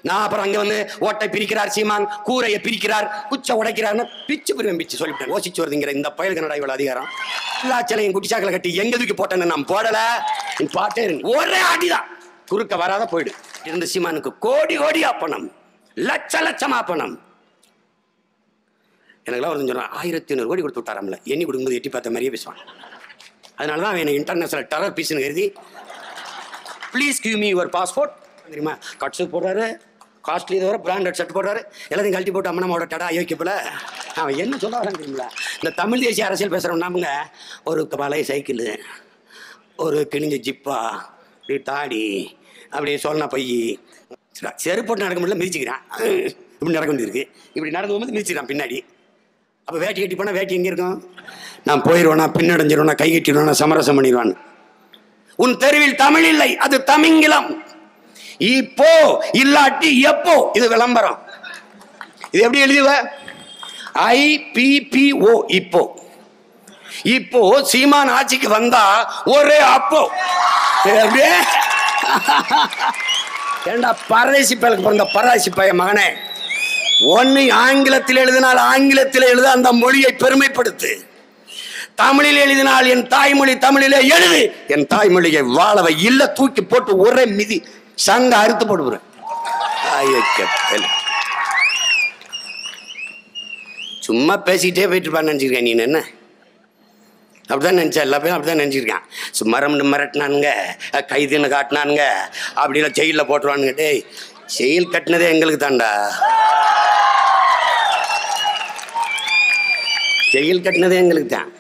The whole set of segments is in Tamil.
நான் அப்புறம் அங்க வந்து ஓட்டை பிரிக்கிறார் சீமான், கூரையை பிரிக்கிறார், குச்சை உடைக்கிறார்னு பிச்சு பிரிச்சு சொல்லிவிட்டேன். ஓசிச்சு வருதுங்கிற இந்த பயலுக்கு நடா இவ்வளவு அதிகாரம். எல்லா சிலையும் குட்டிச்சாக்களை கட்டி எங்க தூக்கி போட்டேன்னு நான் போடல. பாட்டே ஒரே அடிதான், குறுக்க வராத போயிடு. இருந்த சீமானுக்கு கோடி கோடியா பணம், லட்ச லட்சமா பணம். எனக்குலாம் ஒரு சொன்னான் 1500 கோடி கொடுத்து விட்டாராம்ல. எண்ணி கொடுக்கும்போது எட்டி பார்த்த மாதிரியே பேசுவான். அதனாலதான் அவன் இன்டர்நேஷனல் டெரர் பீஸ்னு எழுதி please give me your passport தெரியுமா. கட் ஷூட் போடுறாரு, காஸ்ட்லி தவிர பிராண்டட் ஷர்ட் போடுறாரு, எல்லாத்தையும் கழட்டி போட்டு அம்மனோட டடா யோசிக்கப்பல. அவன் என்ன சொல்ல வரான்னு தெரியுங்களா. இந்த தமிழ் தேசிய அரசியல் பேசுகிறோம்னாமுங்க ஒரு பழைய சைக்கிள், ஒரு கிழிஞ்ச ஜிப்பா, இப்படி தாடி, அப்படியே சொன்னா பையி, செருப்பு போட்டு நடக்க முடியல மிதிச்சுக்கிறான். இப்படி நடக்க வேண்டியிருக்கு, இப்படி நடந்து போகும்போது மிதிச்சுக்கிறான் பின்னாடி. அப்போ வேட்டி கட்டி போனால் வேட்டி எங்கே இருக்கும்? நான் போயிடுவேனா, பின்னடைஞ்சிருவேனா, கை கட்டிடுவேனா, சமரசம் பண்ணிடுவான். உன் தெருவில் தமிழ் இல்லை, அது தமிங்கிலம். இப்போ இல்லாட்டி எப்போ, இது விளம்பரம். இது எப்படி எழுதுவ? IPPO. இப்போ இப்போ சீமான் ஆட்சிக்கு வந்தா ஒரே அப்போ. ஏண்டா பரதேசி பயலுக்கு பிறந்த பரதேசி பைய மகனே, ஒன்னு ஆங்கிலத்தில் எழுதினால் ஆங்கிலத்தில் எழுத அந்த மொழியை பெருமைப்படுத்து. தமிழில் எழுதினால் என் தாய்மொழி தமிழிலே எழுது. என் தாய்மொழியை வாழவை இல்ல தூக்கி போட்டு ஒரே மிதி சங்க அறுத்து போடுறேன். சும்மா பேசிக்கிட்டே போயிட்டு இருப்பான்னு நினைச்சிருக்கேன். நீ என்ன அப்படிதான் நினைச்சா? எல்லா பேரும் அப்படிதான் நினைச்சிருக்கான். சும்மா மிரட்டினானுங்க, கைதுன்னு காட்டினானுங்க, அப்படிலாம் ஜெயிலில் போட்டுருவானுங்க. டேய், ஜெயில் கட்டினதே எங்களுக்கு தான்டா. ஜெயில் கட்டினதே எங்களுக்கு தான்.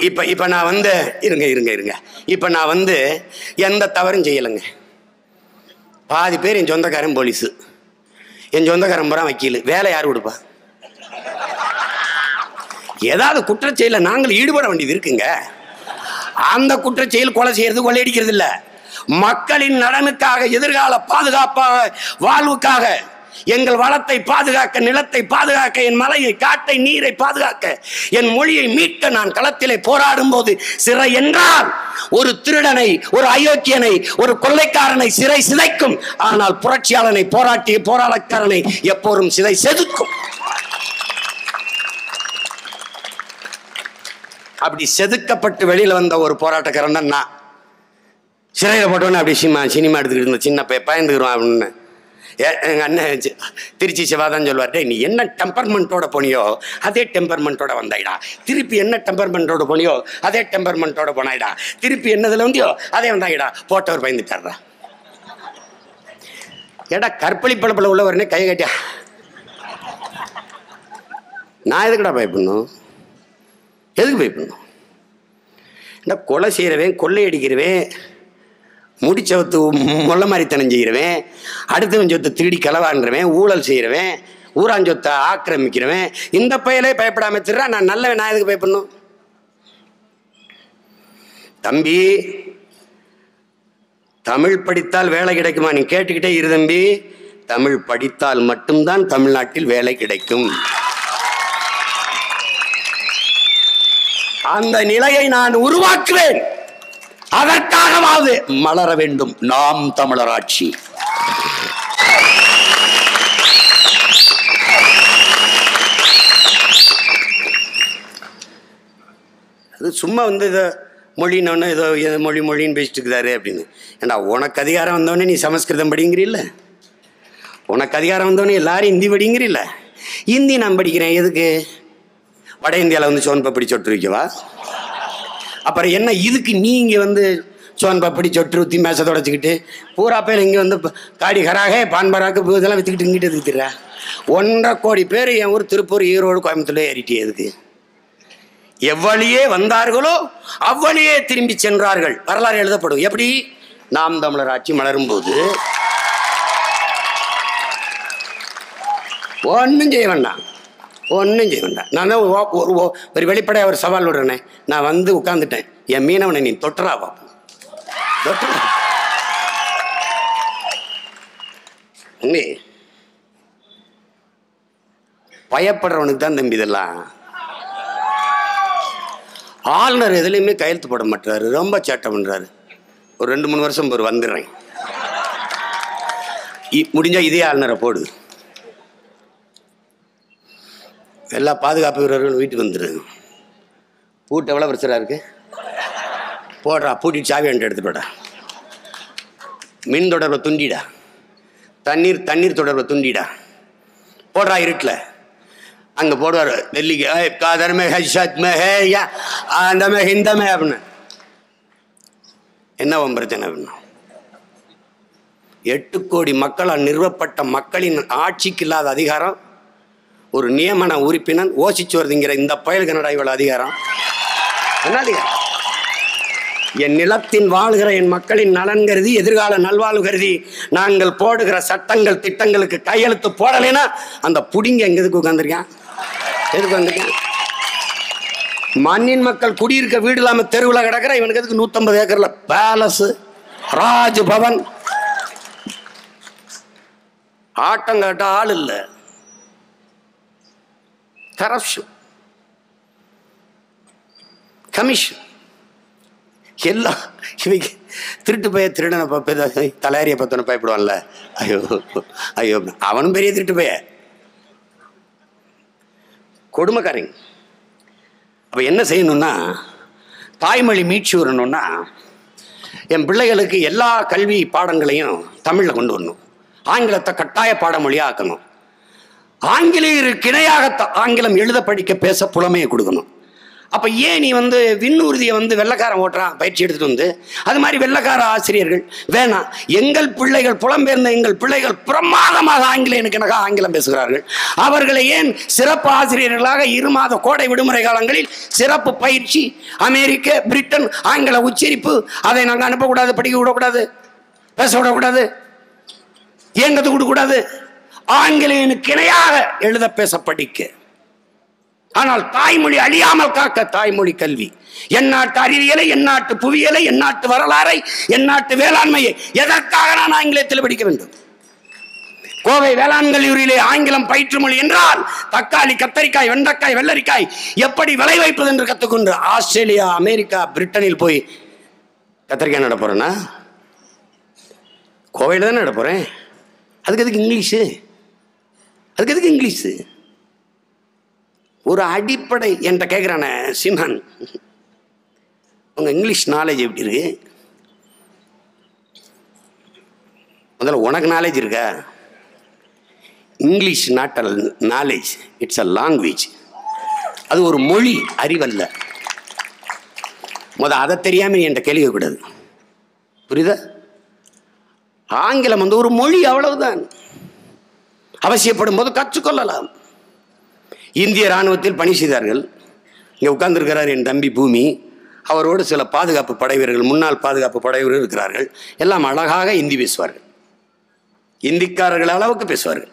இப்ப நான் வந்து இருங்க இப்ப நான் வந்து எந்த தவறும் செய்யலைங்க. பாதி பேர் என் சொந்தக்காரன் போலீஸு, என் சொந்தக்காரன் பூரா வக்கீல். வேலை யார் கொடுப்பா? ஏதாவது குற்றச்செயல நாங்கள் ஈடுபட வேண்டியது இருக்குங்க. அந்த குற்றச்செயல் கொலை செய்யறது, கொள்ளையடிக்கிறது இல்ல. மக்களின் நலனுக்காக, எதிர்கால பாதுகாப்பாக, வாழ்வுக்காக, எங்கள் வளத்தை பாதுகாக்க, நிலத்தை பாதுகாக்க, என் மலையை, காட்டை, நீரை பாதுகாக்க, என் மொழியை மீட்க நான் களத்திலே போராடும் போது சிறை என்றால் ஒரு திருடனை, ஒரு அயோக்கியனை, ஒரு கொள்ளைக்காரனை சிறை சிதைக்கும். ஆனால் புரட்சியாளனை, போராட்டிய போராட்டக்காரனை எப்போதும் சிறை செதுக்கும். அப்படி செதுக்கப்பட்டு வெளியில வந்த ஒரு போராட்டக்காரன் தான் நான். சிறையில் போட்டோன்னு அப்படி சினிமா எடுத்துக்கிட்டு இருந்த சின்ன பயந்துக்கிறோம் அப்படின்னு எங்க அண்ணன் திருச்சி சிவாதான் சொல்லுவார். டே, நீ என்ன டெம்பர்மெண்ட்டோட போனியோ அதே டெம்பர்மெண்ட்டோட வந்தாயிடா. திருப்பி என்ன டெம்பர்மெண்ட்டோட போனியோ அதே டெம்பர்மெண்ட்டோட போனாயிடா. திருப்பி என்னதுல வந்தியோ அதே வந்தாயிடா. போட்டவர் பயந்துட்டாரா? ஏடா கற்பழி பழப்பில் உள்ளவரனே கை கட்டியா, நான் எதுக்குடா பயப்படணும்? எதுக்கு பயப்படணும்? இந்த கொலை செய்கிறவன், கொள்ளையடிக்கிறவன், முடிச்சவத்து மொல்ல மாதிரித்தனம் செய்கிறவன், அடுத்தவன் சொத்தை திருடி களவான்றவன், ஊழல் செய்கிறவன், ஊராஞ்சொத்தை ஆக்கிரமிக்கிறவன், இந்த பயலே பயப்படாம திருறா. நான் நல்லவன், நான் எதுக்கு பயப்படணும்? தம்பி, தமிழ் படித்தால் வேலை கிடைக்குமா? நீ கேட்டுக்கிட்டே இரு தம்பி. தமிழ் படித்தால் மட்டும்தான் தமிழ்நாட்டில் வேலை கிடைக்கும். அந்த நிலையை நான் உருவாக்குவேன். அதற்காகவாவது மலர வேண்டும் நாம் தமிழராட்சி. அது சும்மா வந்து இதை மொழின்னு ஏதோ மொழின்னு பேசிட்டு இருக்குதாரு அப்படின்னு. ஏண்டா, உனக்கு அதிகாரம் வந்தோடனே நீ சமஸ்கிருதம் படிங்கிறீல்ல, உனக்கு அதிகாரம் வந்தோடனே எல்லாரும் ஹிந்தி படிங்கிறீல்ல. ஹிந்தி நான் படிக்கிறேன் எதுக்கு? வட இந்தியாவில் வந்து சோன் பப்படி சொட்டு வைக்கவா? அப்புறம் என்ன இதுக்கு நீ இங்கே வந்து சோன் பப்படி சொட்டு ஊற்றி மேசை தொடச்சிக்கிட்டு பூரா பேர் இங்கே வந்து காடி கராக பான்பராக்கு இதெல்லாம் விற்றுக்கிட்டு இங்கிட்டு எதுக்குறா? 1.5 கோடி பேர் என் ஊர் திருப்பூர், ஈரோடு, கோயம்புத்தூர்ல ஏறிட்டே எதுக்கு? எவ்வளியே வந்தார்களோ அவ்வளியே திரும்பி சென்றார்கள். வரலாறு எழுதப்படும். எப்படி? நாம் தமிழர் ஆட்சி மலரும் போது ஒன்றும் செய்ய வேண்டாம், ஒன்றும் செய்ய வேண்டாம். நான் தான் ஒரு வெளிப்படையாக ஒரு சவால் விடுறேனே. நான் வந்து உட்காந்துட்டேன். என் மீனவனை நீ தொட்டுறா பார்ப்போம். தொட்டுறா பயப்படுறவனுக்கு தான் தம்பி இதெல்லாம். ஆளுநர் எதுலையுமே கையெழுத்து போட மாட்டாரு, ரொம்ப சேட்டை பண்ணுறாரு. ஒரு 2-3 வருஷம் வந்துடுறேன். முடிஞ்சா இதே ஆளுநரை போடு. எல்லா பாதுகாப்பு வீரர்களும் வீட்டுக்கு வந்துடு. பூட்டு எவ்வளோ பிரச்சனை இருக்கு? போடுறா, பூட்டிட்டு சாவி எடுத்துட்டு போடா. மின் தொடர்பை துண்டிடா, தண்ணீர் தொடர்பை துண்டிடா. போடுறா இருட்டில். அங்கே போடுவார் டெல்லிக்கு, காதர் மே ஹஷத் மே ஹே யா அந்த மே ஹிந்த மே அப்படின்னு. என்ன பிரச்சனை அப்படின்னா, 8 கோடி மக்களால் நிறுவப்பட்ட மக்களின் ஆட்சிக்கு இல்லாத அதிகாரம் ஒரு நியமன உறுப்பினர் ஓசிச்சு வருதுங்கிற இந்த பயல் கனடா இவ்வளவு அதிகாரம் என்ன அதிகாரம்? என் நிலத்தின் வாழ்கிற என் மக்களின் நலன் கருதி, எதிர்கால நல்வாழ்வு கருதி நாங்கள் போடுகிற சட்டங்கள் திட்டங்களுக்கு கையெழுத்து போடலைன்னா அந்த புடிங்க எங்க எதுக்கு உட்காந்துருக்கேன்? எதுக்கு வந்திருக்கேன்? மண்ணின் மக்கள் குடியிருக்க வீடு இல்லாம தெருவில் கிடக்கிற இவனுக்கு எதுக்கு 150 ஏக்கர்ல பேலஸ், ராஜ்பவன்? ஆட்டம் காட்ட ஆள் இல்ல. கரப்ஷன், கமிஷன், எல்லாம் இவங்க திருட்டு பைய திருடனை தலையாரிய பத்தனை பயப்படுவான்ல. ஐயோ ஐயோ, அவனும் பெரிய திருட்டு பைய, கொடுமைக்காரங்க. அப்ப என்ன செய்யணும்னா, தாய்மொழி மீட்சி வரணும்னா என் பிள்ளைகளுக்கு எல்லா கல்வி பாடங்களையும் தமிழில் கொண்டு வரணும். ஆங்கிலத்தை கட்டாய பாடமொழியாக ஆக்கணும். ஆங்கிலேயருக்கு இணையாக ஆங்கிலம் எழுத படிக்க பேச புலமையை கொடுக்கணும். அப்போ ஏன் நீ விண்ணூர்தியை வெள்ளைக்காரன் ஓட்டுறான் பயிற்சி எடுத்துட்டு அது மாதிரி வெள்ளைக்கார ஆசிரியர்கள் வேணாம். எங்கள் பிள்ளைகள், புலம்பெயர்ந்த எங்கள் பிள்ளைகள் பிரமாதமாக ஆங்கிலேயனுக்கு ஆங்கிலம் பேசுகிறார்கள். அவர்களை ஏன் சிறப்பு ஆசிரியர்களாக 2 மாத கோடை விடுமுறை காலங்களில் சிறப்பு பயிற்சி, அமெரிக்க, பிரிட்டன் ஆங்கில உச்சரிப்பு, அதை நாங்கள் அனுப்பக்கூடாது, படிக்க விடக்கூடாது, பேச விடக்கூடாது, ஏன் கற்றுக் கொடுக்கூடாது? ஆங்கிலேயனுக்கு இணையாக எழுத பேச படிக்க. ஆனால் தாய்மொழி அழியாமல் காக்க தாய்மொழி கல்வி, எந்நாட்டு அறிவியலை, எந்நாட்டு புவியியலை, எந்நாட்டு வரலாறை, எந்நாட்டு வேளாண்மையை எதற்காக நான் ஆங்கிலத்தில் படிக்க வேண்டும்? கோவை வேளாண் கல்லூரியிலே ஆங்கிலம் பயிற்று மொழி என்றால் தக்காளி, கத்தரிக்காய், வெண்டைக்காய், வெள்ளரிக்காய் எப்படி விளை வைப்பது என்று கற்றுக்கொண்டு ஆஸ்திரேலியா, அமெரிக்கா, பிரிட்டனில் போய் கத்தரிக்காய் நட போறேன்னா கோவையில் தானே நட போறேன். அதுக்கு எதுக்கு இங்கிலீஷு? அதுக்கு எதுக்கு இங்கிலீஷு? ஒரு அடிப்படை என்கிட்ட கேட்குறானே, சிம்ஹன் உங்க இங்கிலீஷ் நாலேஜ் எப்படி இருக்கு? முதல்ல உனக்கு நாலேஜ் இருக்கா? English not a knowledge, it's a language. அது ஒரு மொழி, அறிவல்ல. அதை தெரியாம நீ என்கிட்ட கேள்வி கூடாது, புரியுதா? ஆங்கிலம் ஒரு மொழி, அவ்வளவுதான். அவசியப்படும் போது கற்றுக்கொள்ளலாம். இந்திய இராணுவத்தில் பணி செய்தார்கள். இங்கே உட்கார்ந்துருக்கிறார் என் தம்பி பூமி. அவரோடு சில பாதுகாப்பு படை வீரர்கள், முன்னாள் பாதுகாப்பு படை வீரர்கள் இருக்கிறார்கள். எல்லாம் அழகாக இந்தி பேசுவார்கள், இந்திக்காரர்கள் அளவுக்கு பேசுவார்கள்.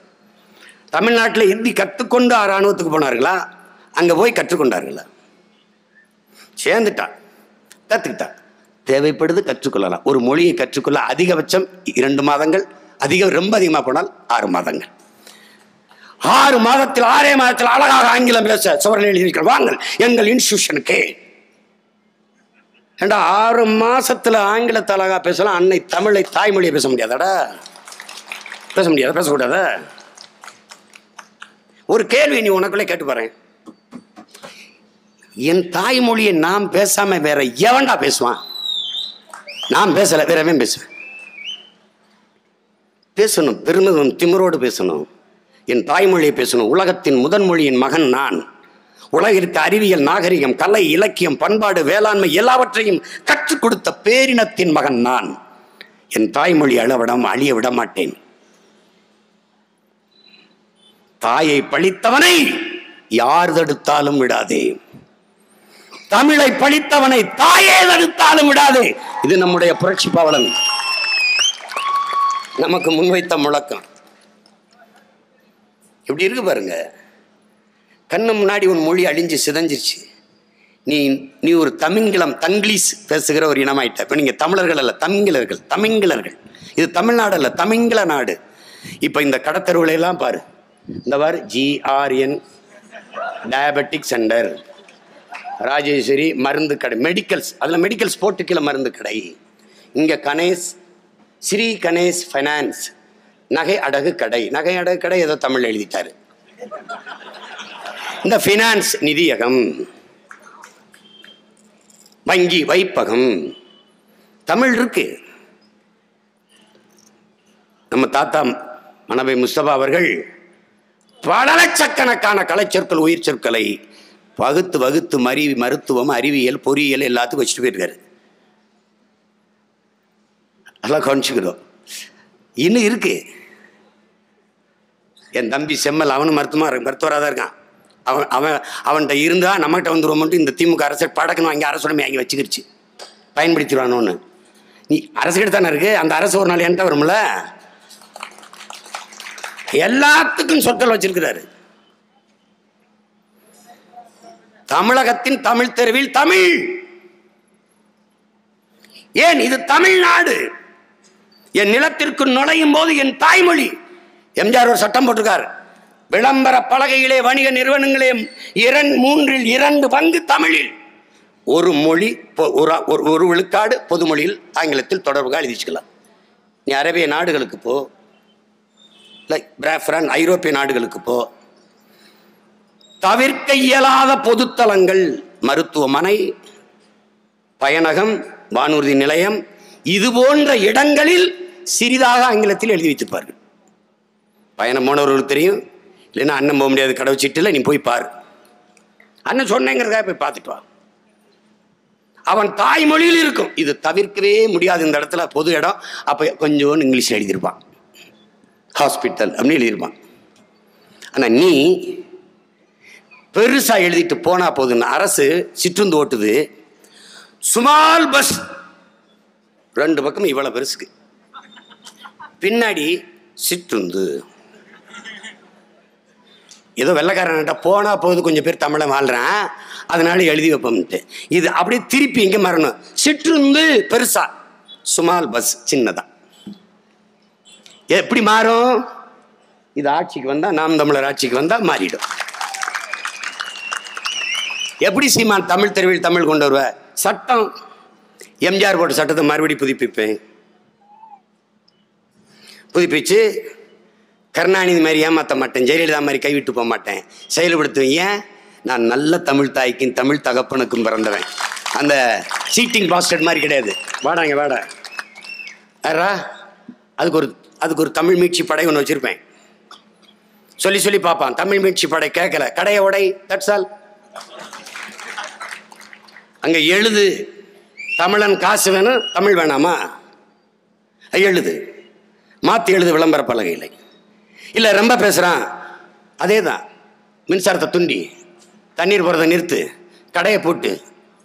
தமிழ்நாட்டில் இந்தி கற்றுக்கொண்டு இராணுவத்துக்கு போனார்களா? அங்கே போய் கற்றுக்கொண்டார்களா? சேர்ந்துட்டா, கற்றுக்கிட்டா, தேவைப்படுது கற்றுக்கொள்ளலாம். ஒரு மொழியை கற்றுக்கொள்ள அதிகபட்சம் 2 மாதங்கள், ரொம்ப அதிகமாக போனால் 6 மாதங்கள். 6 மாதத்தில் 6 மாதத்தில் அழகாக ஆங்கிலம் பேச சுவரில் எழுதியிருக்கிறோம். வாங்கள் எங்கள் இன்ஸ்டிடியூஷனுக்கு. 6 மாசத்துல ஆங்கிலத்தை அழகா பேசலாம். அன்னை தமிழை, தாய்மொழியை பேச முடியாதாடா? பேச முடியாத, பேசக்கூடாத? ஒரு கேள்வி நீ உனக்குள்ளே கேட்டு பாரு. என் தாய்மொழியை நாம் பேசாம வேற எவன்டா பேசுவான்? நான் பேசல, வேறவே பேசுவேன். பேசணும், பெருமிதம் திமிரோடு பேசணும். என் தாய்மொழியை பேசணும். உலகத்தின் முதன் மொழியின் மகன் நான். உலகிற்கு அறிவியல், நாகரிகம், கலை, இலக்கியம், பண்பாடு, வேளாண்மை எல்லாவற்றையும் கற்றுக் கொடுத்த பேரினத்தின் மகன் நான். என் தாய்மொழி அழிய விட மாட்டேன். தாயை பழித்தவனை யார் தடுத்தாலும் விடாதே. தமிழை பழித்தவனை தாயே தடுத்தாலும் விடாதே. இது நம்முடைய புரட்சி பாவலன் நமக்கு முன்வைத்த முழக்கம். எப்படி இருக்கு பாருங்க. கண்ணு முன்னாடி ஒரு மொழி அழிஞ்சு சிதைஞ்சிருச்சு. நீ ஒரு தங்கிலீஷ் பேசுகிற ஒரு இனமாயிட்ட. இப்போ நீங்கள் தமிழர்கள் அல்ல, தமிங்கிலர்கள். இது தமிழ்நாடு அல்ல, தமிங்கில நாடு. இப்போ இந்த கடத்தருவுல எல்லாம் பாரு, இந்த பாரு, GRN டயபெட்டிக் சென்டர், ராஜேஸ்வரி மருந்து கடை, மெடிக்கல்ஸ், அதில் மெடிக்கல்ஸ் போட்டு கீழே மருந்து கடை. இங்கே கணேஷ், ஸ்ரீ கணேஷ் ஃபைனான்ஸ், நகை அடகு கடை. நகை அடகு கடை ஏதோ தமிழ் எழுதிட்டாரு. இந்த பினான்ஸ் நிதியகம், வங்கி வைப்பகம் தமிழ் இருக்கு. நம்ம தாத்தா மனவை முஸ்தபா அவர்கள் பல லட்சக்கணக்கான கலைச்சொற்கள் உயிர் சொற்களை வகுத்து வகுத்து மருத்துவம், அறிவியல், பொறியியல் எல்லாத்துக்கும் வச்சுட்டு போயிருக்காரு. அதெல்லாம் கவனிச்சுக்கிறோம். இன்னும் இருக்கு. என் தம்பி செம்மல் அவனும் மருத்துவராக தான் இருக்கான். அவன்கிட்ட இருந்தா நம்மகிட்ட வந்துருவோம்ட்டு இந்த திமுக அரசு படக்குன்னு வாங்கி அரசுடமே வாங்கி வச்சுக்கிடுச்சு, பயன்படுத்திடுவானோன்னு. நீ அரசுகிட்ட தானே இருக்கு, அந்த அரசு ஒரு நாள் என்கிட்ட வரும்ல. எல்லாத்துக்கும் சொற்கள் வச்சிருக்கிறாரு. தமிழகத்தின் தமிழ் தெருவில் தமிழ். ஏன் இது தமிழ்நாடு. என் நிலத்திற்கு நுழையும் போது என் தாய்மொழி. எம்ஜிஆர் ஒரு சட்டம் போட்டிருக்கார், விளம்பர பலகையிலே வணிக நிறுவனங்களே 2/3 பங்கு தமிழில், ஒரு மொழி ஒரு விழுக்காடு பொது மொழியில் ஆங்கிலத்தில் தொடர்புగా எழுதிச்சுக்கலாம். நீ அரேபிய நாடுகளுக்கு போ, ஐரோப்பிய நாடுகளுக்கு போ, தவிர்க்க இயலாத பொதுத்தலங்கள், மருத்துவமனை, பயணகம், வானூர்தி நிலையம், இது போன்ற இடங்களில் சிறிதாக ஆங்கிலத்தில் எழுதி வைத்திருப்பார்கள். பயணம் போனவர்களுக்கு தெரியும். இல்லைன்னா அண்ணன் போக முடியாது, கடை வச்சுட்டு நீ போய் பாரு, அண்ணன் சொன்னேங்கிறதுக்காக போய் பார்த்துட்டு வா. அவன் தாய்மொழியில் இருக்கும். இது தவிர்க்கவே முடியாது. இந்த இடத்துல பொது இடம், அப்போ கொஞ்சோன்னு இங்கிலீஷில் எழுதியிருப்பான், ஹாஸ்பிட்டல் அப்படின்னு எழுதியிருப்பான். ஆனால் நீ பெருசா எழுதிட்டு போனா போதுன்னு அரசு சிற்றுந்து ஓட்டுது. சுமால் பஸ் 2 பக்கம் இவ்வளவு பெருசுக்கு, பின்னாடி சிற்றுந்து. ஏதோ வெள்ளைக்காரன்கிட்ட போனா போது கொஞ்சம் பேர் தமிழை வாழ்றான், அதனால எழுதி வைப்போம்ட்டு. இது அப்படியே திருப்பி இங்க மாறணும். சிற்றுந்து பெருசா, சுமால் பஸ் சின்னதா. எப்படி மாறும்? இது ஆட்சிக்கு வந்தா, நாம் தமிழர் ஆட்சிக்கு வந்தா மாறிடும். எப்படி சீமான் தமிழ் தெருவில் தமிழ் கொண்டு வருவ? சட்டம், எம்ஜிஆர் போட்ட சட்டத்தை மறுபடி புதுப்பிப்பேன். புதுப்பிச்சு கருணாநிதி மாதிரி ஏமாற்ற மாட்டேன், ஜெயலலிதா மாதிரி கைவிட்டு போக மாட்டேன், செயல்படுத்துவேன். ஏன்? நான் நல்ல தமிழ் தாய்க்கும் தமிழ் தகப்பனுக்கும் பிறந்தவன். அந்த சீட்டிங் பாஸ்டர்ட் மாதிரி கிடையாது. வாடாங்க வாடா யாரா, அதுக்கு ஒரு தமிழ் மீட்சி படை ஒன்று வச்சிருப்பேன். சொல்லி பார்ப்பான். தமிழ் மீட்சி படை கேட்கல, கடையை உடை, தட்ஸ் ஆல். அங்க எழுது, தமிழன் காசு வேணும், தமிழ் வேணாமா? எழுது, மாற்றி எழுது விளம்பர பலகையில். இல்லை ரொம்ப பேசுகிறான், அதே தான். மின்சாரத்தை துண்டி, தண்ணீர் போகிறத நிறுத்து, கடையை போட்டு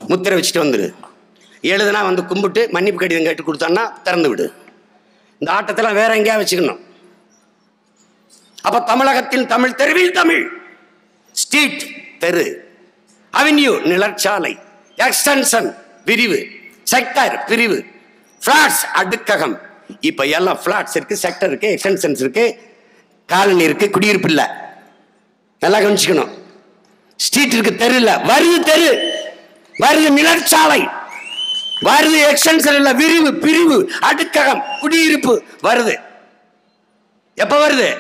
முத்திரை வச்சுட்டு வந்துடு. எழுதுனா வந்து கும்பிட்டு மன்னிப்பு கடிதம் கேட்டு கொடுத்தான்னா திறந்து விடு. இந்த ஆட்டத்தெல்லாம் வேற எங்கேயா வச்சுக்கணும். அப்போ தமிழகத்தின் தமிழ் தெருவில் தமிழ். ஸ்ட்ரீட் தெரு, அவென்யூ நிலச்சாலை, எக்ஸ்டென்ஷன் விரிவு, செக்டர் பிரிவு, ஃபிளாட்ஸ் அடுக்ககம். இப்போ எல்லாம் ஃபிளாட்ஸ் இருக்கு, செக்டர் இருக்கு, எக்ஸ்டென்ஷன்ஸ் இருக்கு, காலனி இருக்கு, குடியிருப்பு இல்லை. நல்லா கவனிச்சுக்கணும். ஸ்ட்ரீட் இருக்கு, தெரு இல்லை. வருது தெரு, வருது நிலச்சாலை, வருது எக்ஸ்டென்ஷன் இல்லை, விரிவு பிரிவு அடுக்ககம் குடியிருப்பு வருது. எப்ப வருது?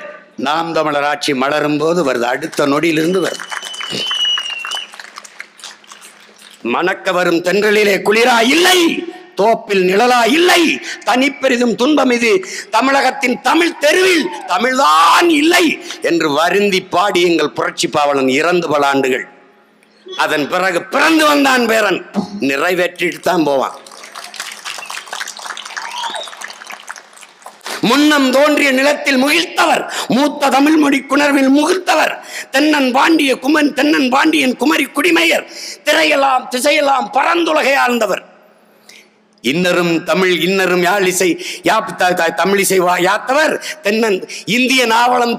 நாம் தமிழர் ஆட்சி மலரும் போது வருது. அடுத்த நொடியிலிருந்து வருது. மணக்க வரும் தென்றலிலே குளிரா இல்லை, தோப்பில் நிழலா இல்லை, தனிப்பெரிதும் துன்பம் இது தமிழகத்தின் தமிழ் தெருவில் தமிழ்தான் இல்லை என்று வருந்தி பாடி எங்கள் புரட்சி பாவலன் இறந்து பல ஆண்டுகள். அதன் பிறகு பிறந்து வந்தான் பேரன், நிறைவேற்றிட்டு தான் போவான். முன்னம் தோன்றிய நிலத்தில் முகிழ்த்தவர், மூத்த தமிழ் மொழி குணர்வில் முகிழ்த்தவர், தென்னன் பாண்டியன் குமரி குடிமையர், திரையெல்லாம் திசையெல்லாம் பரந்துலகை ஆழ்ந்தவர். இன்னரும் தமிழ் இன்னரும் யாழிசை தமிழிசை யாத்தவர், தென்னன் இந்திய நாவலம்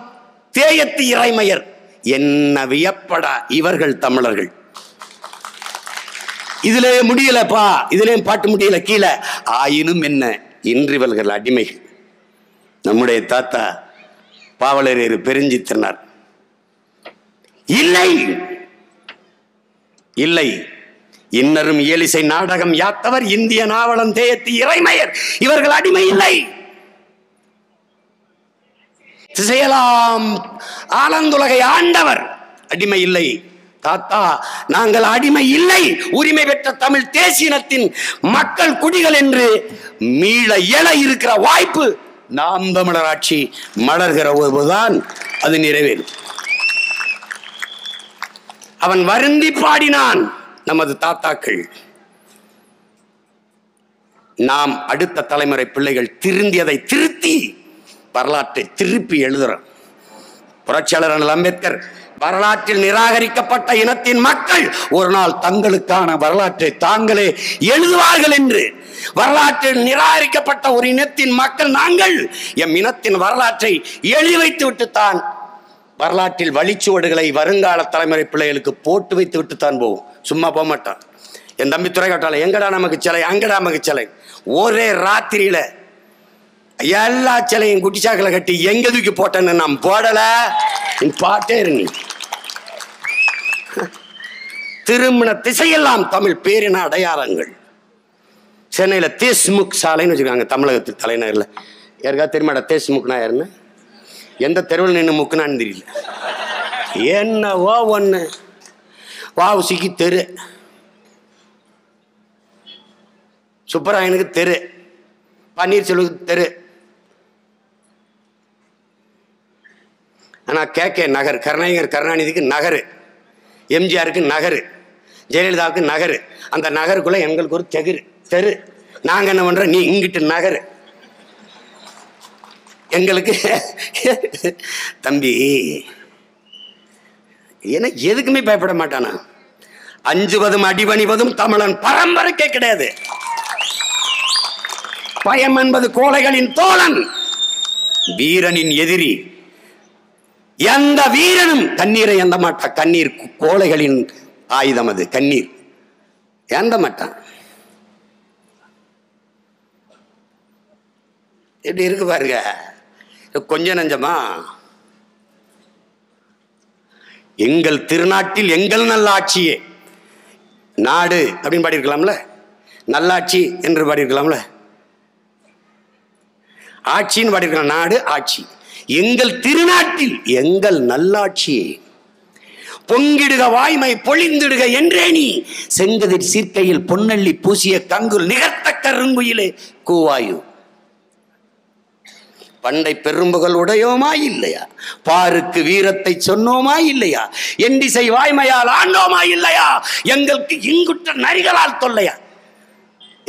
தேயத்து இறைமையர். என்ன வியப்படா இவர்கள் தமிழர்கள். இதிலே முடியலப்பா, இதிலேயும் பாட்டு முடியல கீழே. ஆயினும் என்ன, இன்றிவர்கள் அடிமைகள். நம்முடைய தாத்தா பாவலரேறு பெருஞ்சித்திரனார் இல்லை இல்லை, இன்னரும் இயலிசை நாடகம் யாத்தவர், இந்திய நாவலம் தேயத்து இறைமையர், இவர்கள் அடிமை இல்லை. திசையெல்லாம் ஆலந்துலகை ஆண்டவர். அடிமை இல்லை தாத்தா, நாங்கள் அடிமை இல்லை, உரிமை பெற்ற தமிழ் தேசியத்தின் மக்கள் குடிகள் என்று மீள எழ இருக்கிற வாய்ப்பு நாம் தமிழர் ஆட்சி மலர்கிற போதுதான் அது நிறைவேறும். அவன் வருந்தி பாடினான் நமது தாத்தாக்கள். நாம் அடுத்த தலைமுறை பிள்ளைகள் திருந்தியதை திருத்தி வரலாற்றை திருப்பி எழுதுறோம். புரட்சியாளர் அண்ணல் அம்பேத்கர் வரலாற்றில் நிராகரிக்கப்பட்ட இனத்தின் மக்கள் ஒரு நாள் தங்களுக்கான வரலாற்றை தாங்களே எழுதுவார்கள் என்று, வரலாற்றில் நிராகரிக்கப்பட்ட ஒரு இனத்தின் மக்கள் நாங்கள் எம் இனத்தின் வரலாற்றை எழுதி வைத்து விட்டுத்தான் வரலாற்றில் வழிச்சுவடுகளை வருங்கால தலைமுறை பிள்ளைகளுக்கு போட்டு வைத்து விட்டுத்தான் போவோம். சும்மா போக மாட்டான். என் தம்பி துறை காட்டால எங்கடா நமக்கு சிலை, அங்கடா நமக்கு சிலை. ஒரே ராத்திரியில எல்லா சிலையும் குட்டிச்சாக்கில் கட்டி எங்க தூக்கி போட்டேன்னு நான் போடல. பாட்டே இருங்க. திருமண திசையெல்லாம் தமிழ் பேரின அடையாளங்கள். சென்னையில் தேஷ்முக் சாலைன்னு வச்சுருக்காங்க, தமிழகத்துக்கு தலைநகரில். யாருக்காவது தெரியுமாடா தேஷ்முக்னா யாருன்னு? எந்த தெருவில் நின்று முக்குனான்னு தெரியல. என்னவோ ஒன்று. வாவுசிக்கு தெரு, சுப்பராயனுக்கு தெரு, பன்னீர்செல்வத்துக்கு தெரு. ஆனால் கே நகர், கருணாநிதிக்கு நகரு, எம்ஜிஆருக்கு நகரு, ஜெயலலிதாவுக்கு நகரு. அந்த நகருக்குள்ள எங்களுக்கு ஒரு தெரு. நாங்கள் என்ன பண்ணுறோம், நீ இங்கிட்டு நகரு. எங்களுக்கு தம்பி ஏன்னா எதுக்குமே பயப்பட மாட்டானா? அஞ்சுவதும் அடிபணிவதும் தமிழன் பரம்பரைக்கே கிடையாது. பயம் என்பது கோழைகளின் தோழன், வீரனின் எதிரி. எந்த வீரனும் கண்ணீரை எந்த மாட்டான். கண்ணீர் கோழைகளின் ஆயுதம். அது கண்ணீர் எந்த மாட்டான். எப்படி இருக்கு பாருங்க. கொஞ்ச நஞ்சமா எங்கள் திருநாட்டில் எங்கள் நல்லாட்சியே நாடு அப்படின்னு பாடியிருக்கலாம்ல, நல்லாட்சி என்று பாடியிருக்கலாம்ல, ஆட்சின்னு பாடியிருக்கலாம். நாடு ஆட்சி. எங்கள் திருநாட்டில் எங்கள் நல்லாட்சியே பொங்கிடுக வாய்மை பொழிந்திடுக என்றே நீ செங்கதிர் சீர்க்கையில் பொன்னள்ளி பூசிய கங்குல் நிகர்த்த கருங்குயிலே கூவாயு. பண்டை பெரும்புகள் உடையோமா இல்லையா, பாருக்கு வீரத்தை சொன்னோமா இல்லையா, எண்டிசை வாய்மையால் ஆண்டோமா இல்லையா, எங்களுக்கு இங்குற்ற நரிகளால் தொல்லையா.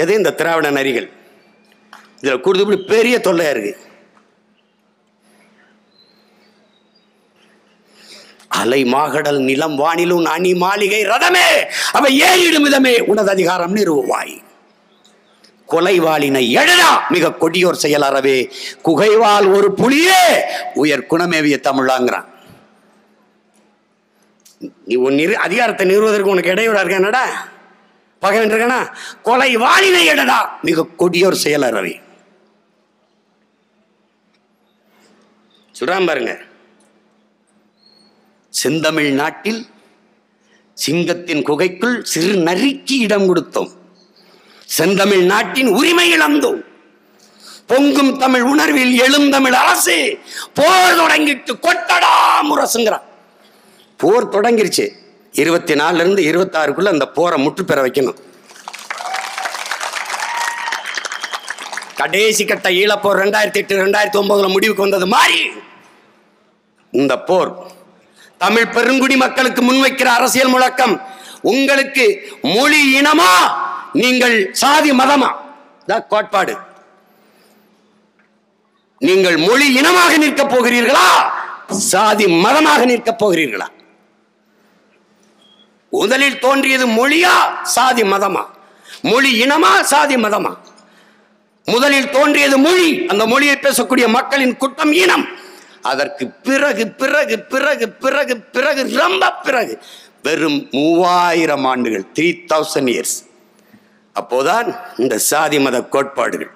எது இந்த திராவிட நரிகள். இதுல கூடுதல் பெரிய தொல்லையா இருக்கு. அலை மாகடல் நிலம் வானிலும் அணி மாளிகை ரதமே அவை ஏறிடும் விதமே உனது அதிகாரம் நிறுவாய். கொலைவாளினை எழடா மிக கொடியோர் செயல் அறவே குகைவால் ஒரு புலியே உயர் குணமேவிய தமிழாங்கிறான். நீ உன் அதிகாரத்தை நிறுவதற்கு உனக்கு இடையூறா இருக்க என்னடா பகவன் இருக்கனா? கொலைவாளினை எழடா மிக கொடியோர் செயல் அறவே. சொல்றான் பாருங்க. செந்தமிழ் நாட்டில் சிங்கத்தின் குகைக்குள் சிறு நரிக்கு இடம் கொடுத்தோம். செந்தமிழ் நாட்டின் உரிமை இழந்தோம். பொங்கும் தமிழ் உணர்வில் எழும் தமிழ் அரசு போர் தொடங்கிட்டு கொட்டடா முரசுங்கிறான். போர் தொடங்கிருச்சு. 24 இருந்து 26 அந்த போரை முற்று பெற வைக்கணும். கடைசி கட்ட ஈழப்போர் 2008 2009 முடிவுக்கு வந்தது மாதிரி இந்த போர் தமிழ் பெருங்குடி மக்களுக்கு முன்வைக்கிற அரசியல் முழக்கம் உங்களுக்கு மொழி இனமா நீங்கள் சாதி மதமா கோட்பாடு. நீங்கள் மொழி இனமாக நிற்கப் போகிறீர்களா, சாதி மதமாக நிற்கப் போகிறீர்களா? முதலில் தோன்றியது மொழியா சாதி மதமா? மொழி இனமா சாதி மதமா? முதலில் தோன்றியது மொழி. அந்த மொழியை பேசக்கூடிய மக்களின் கூட்டம் இனம். அதற்கு பிறகு பிறகு பிறகு பிறகு பிறகு ரொம்ப பிறகு வெறும் 3000 ஆண்டுகள் 3000 years. அப்போதான் இந்த சாதி மத கோட்பாடுகள்.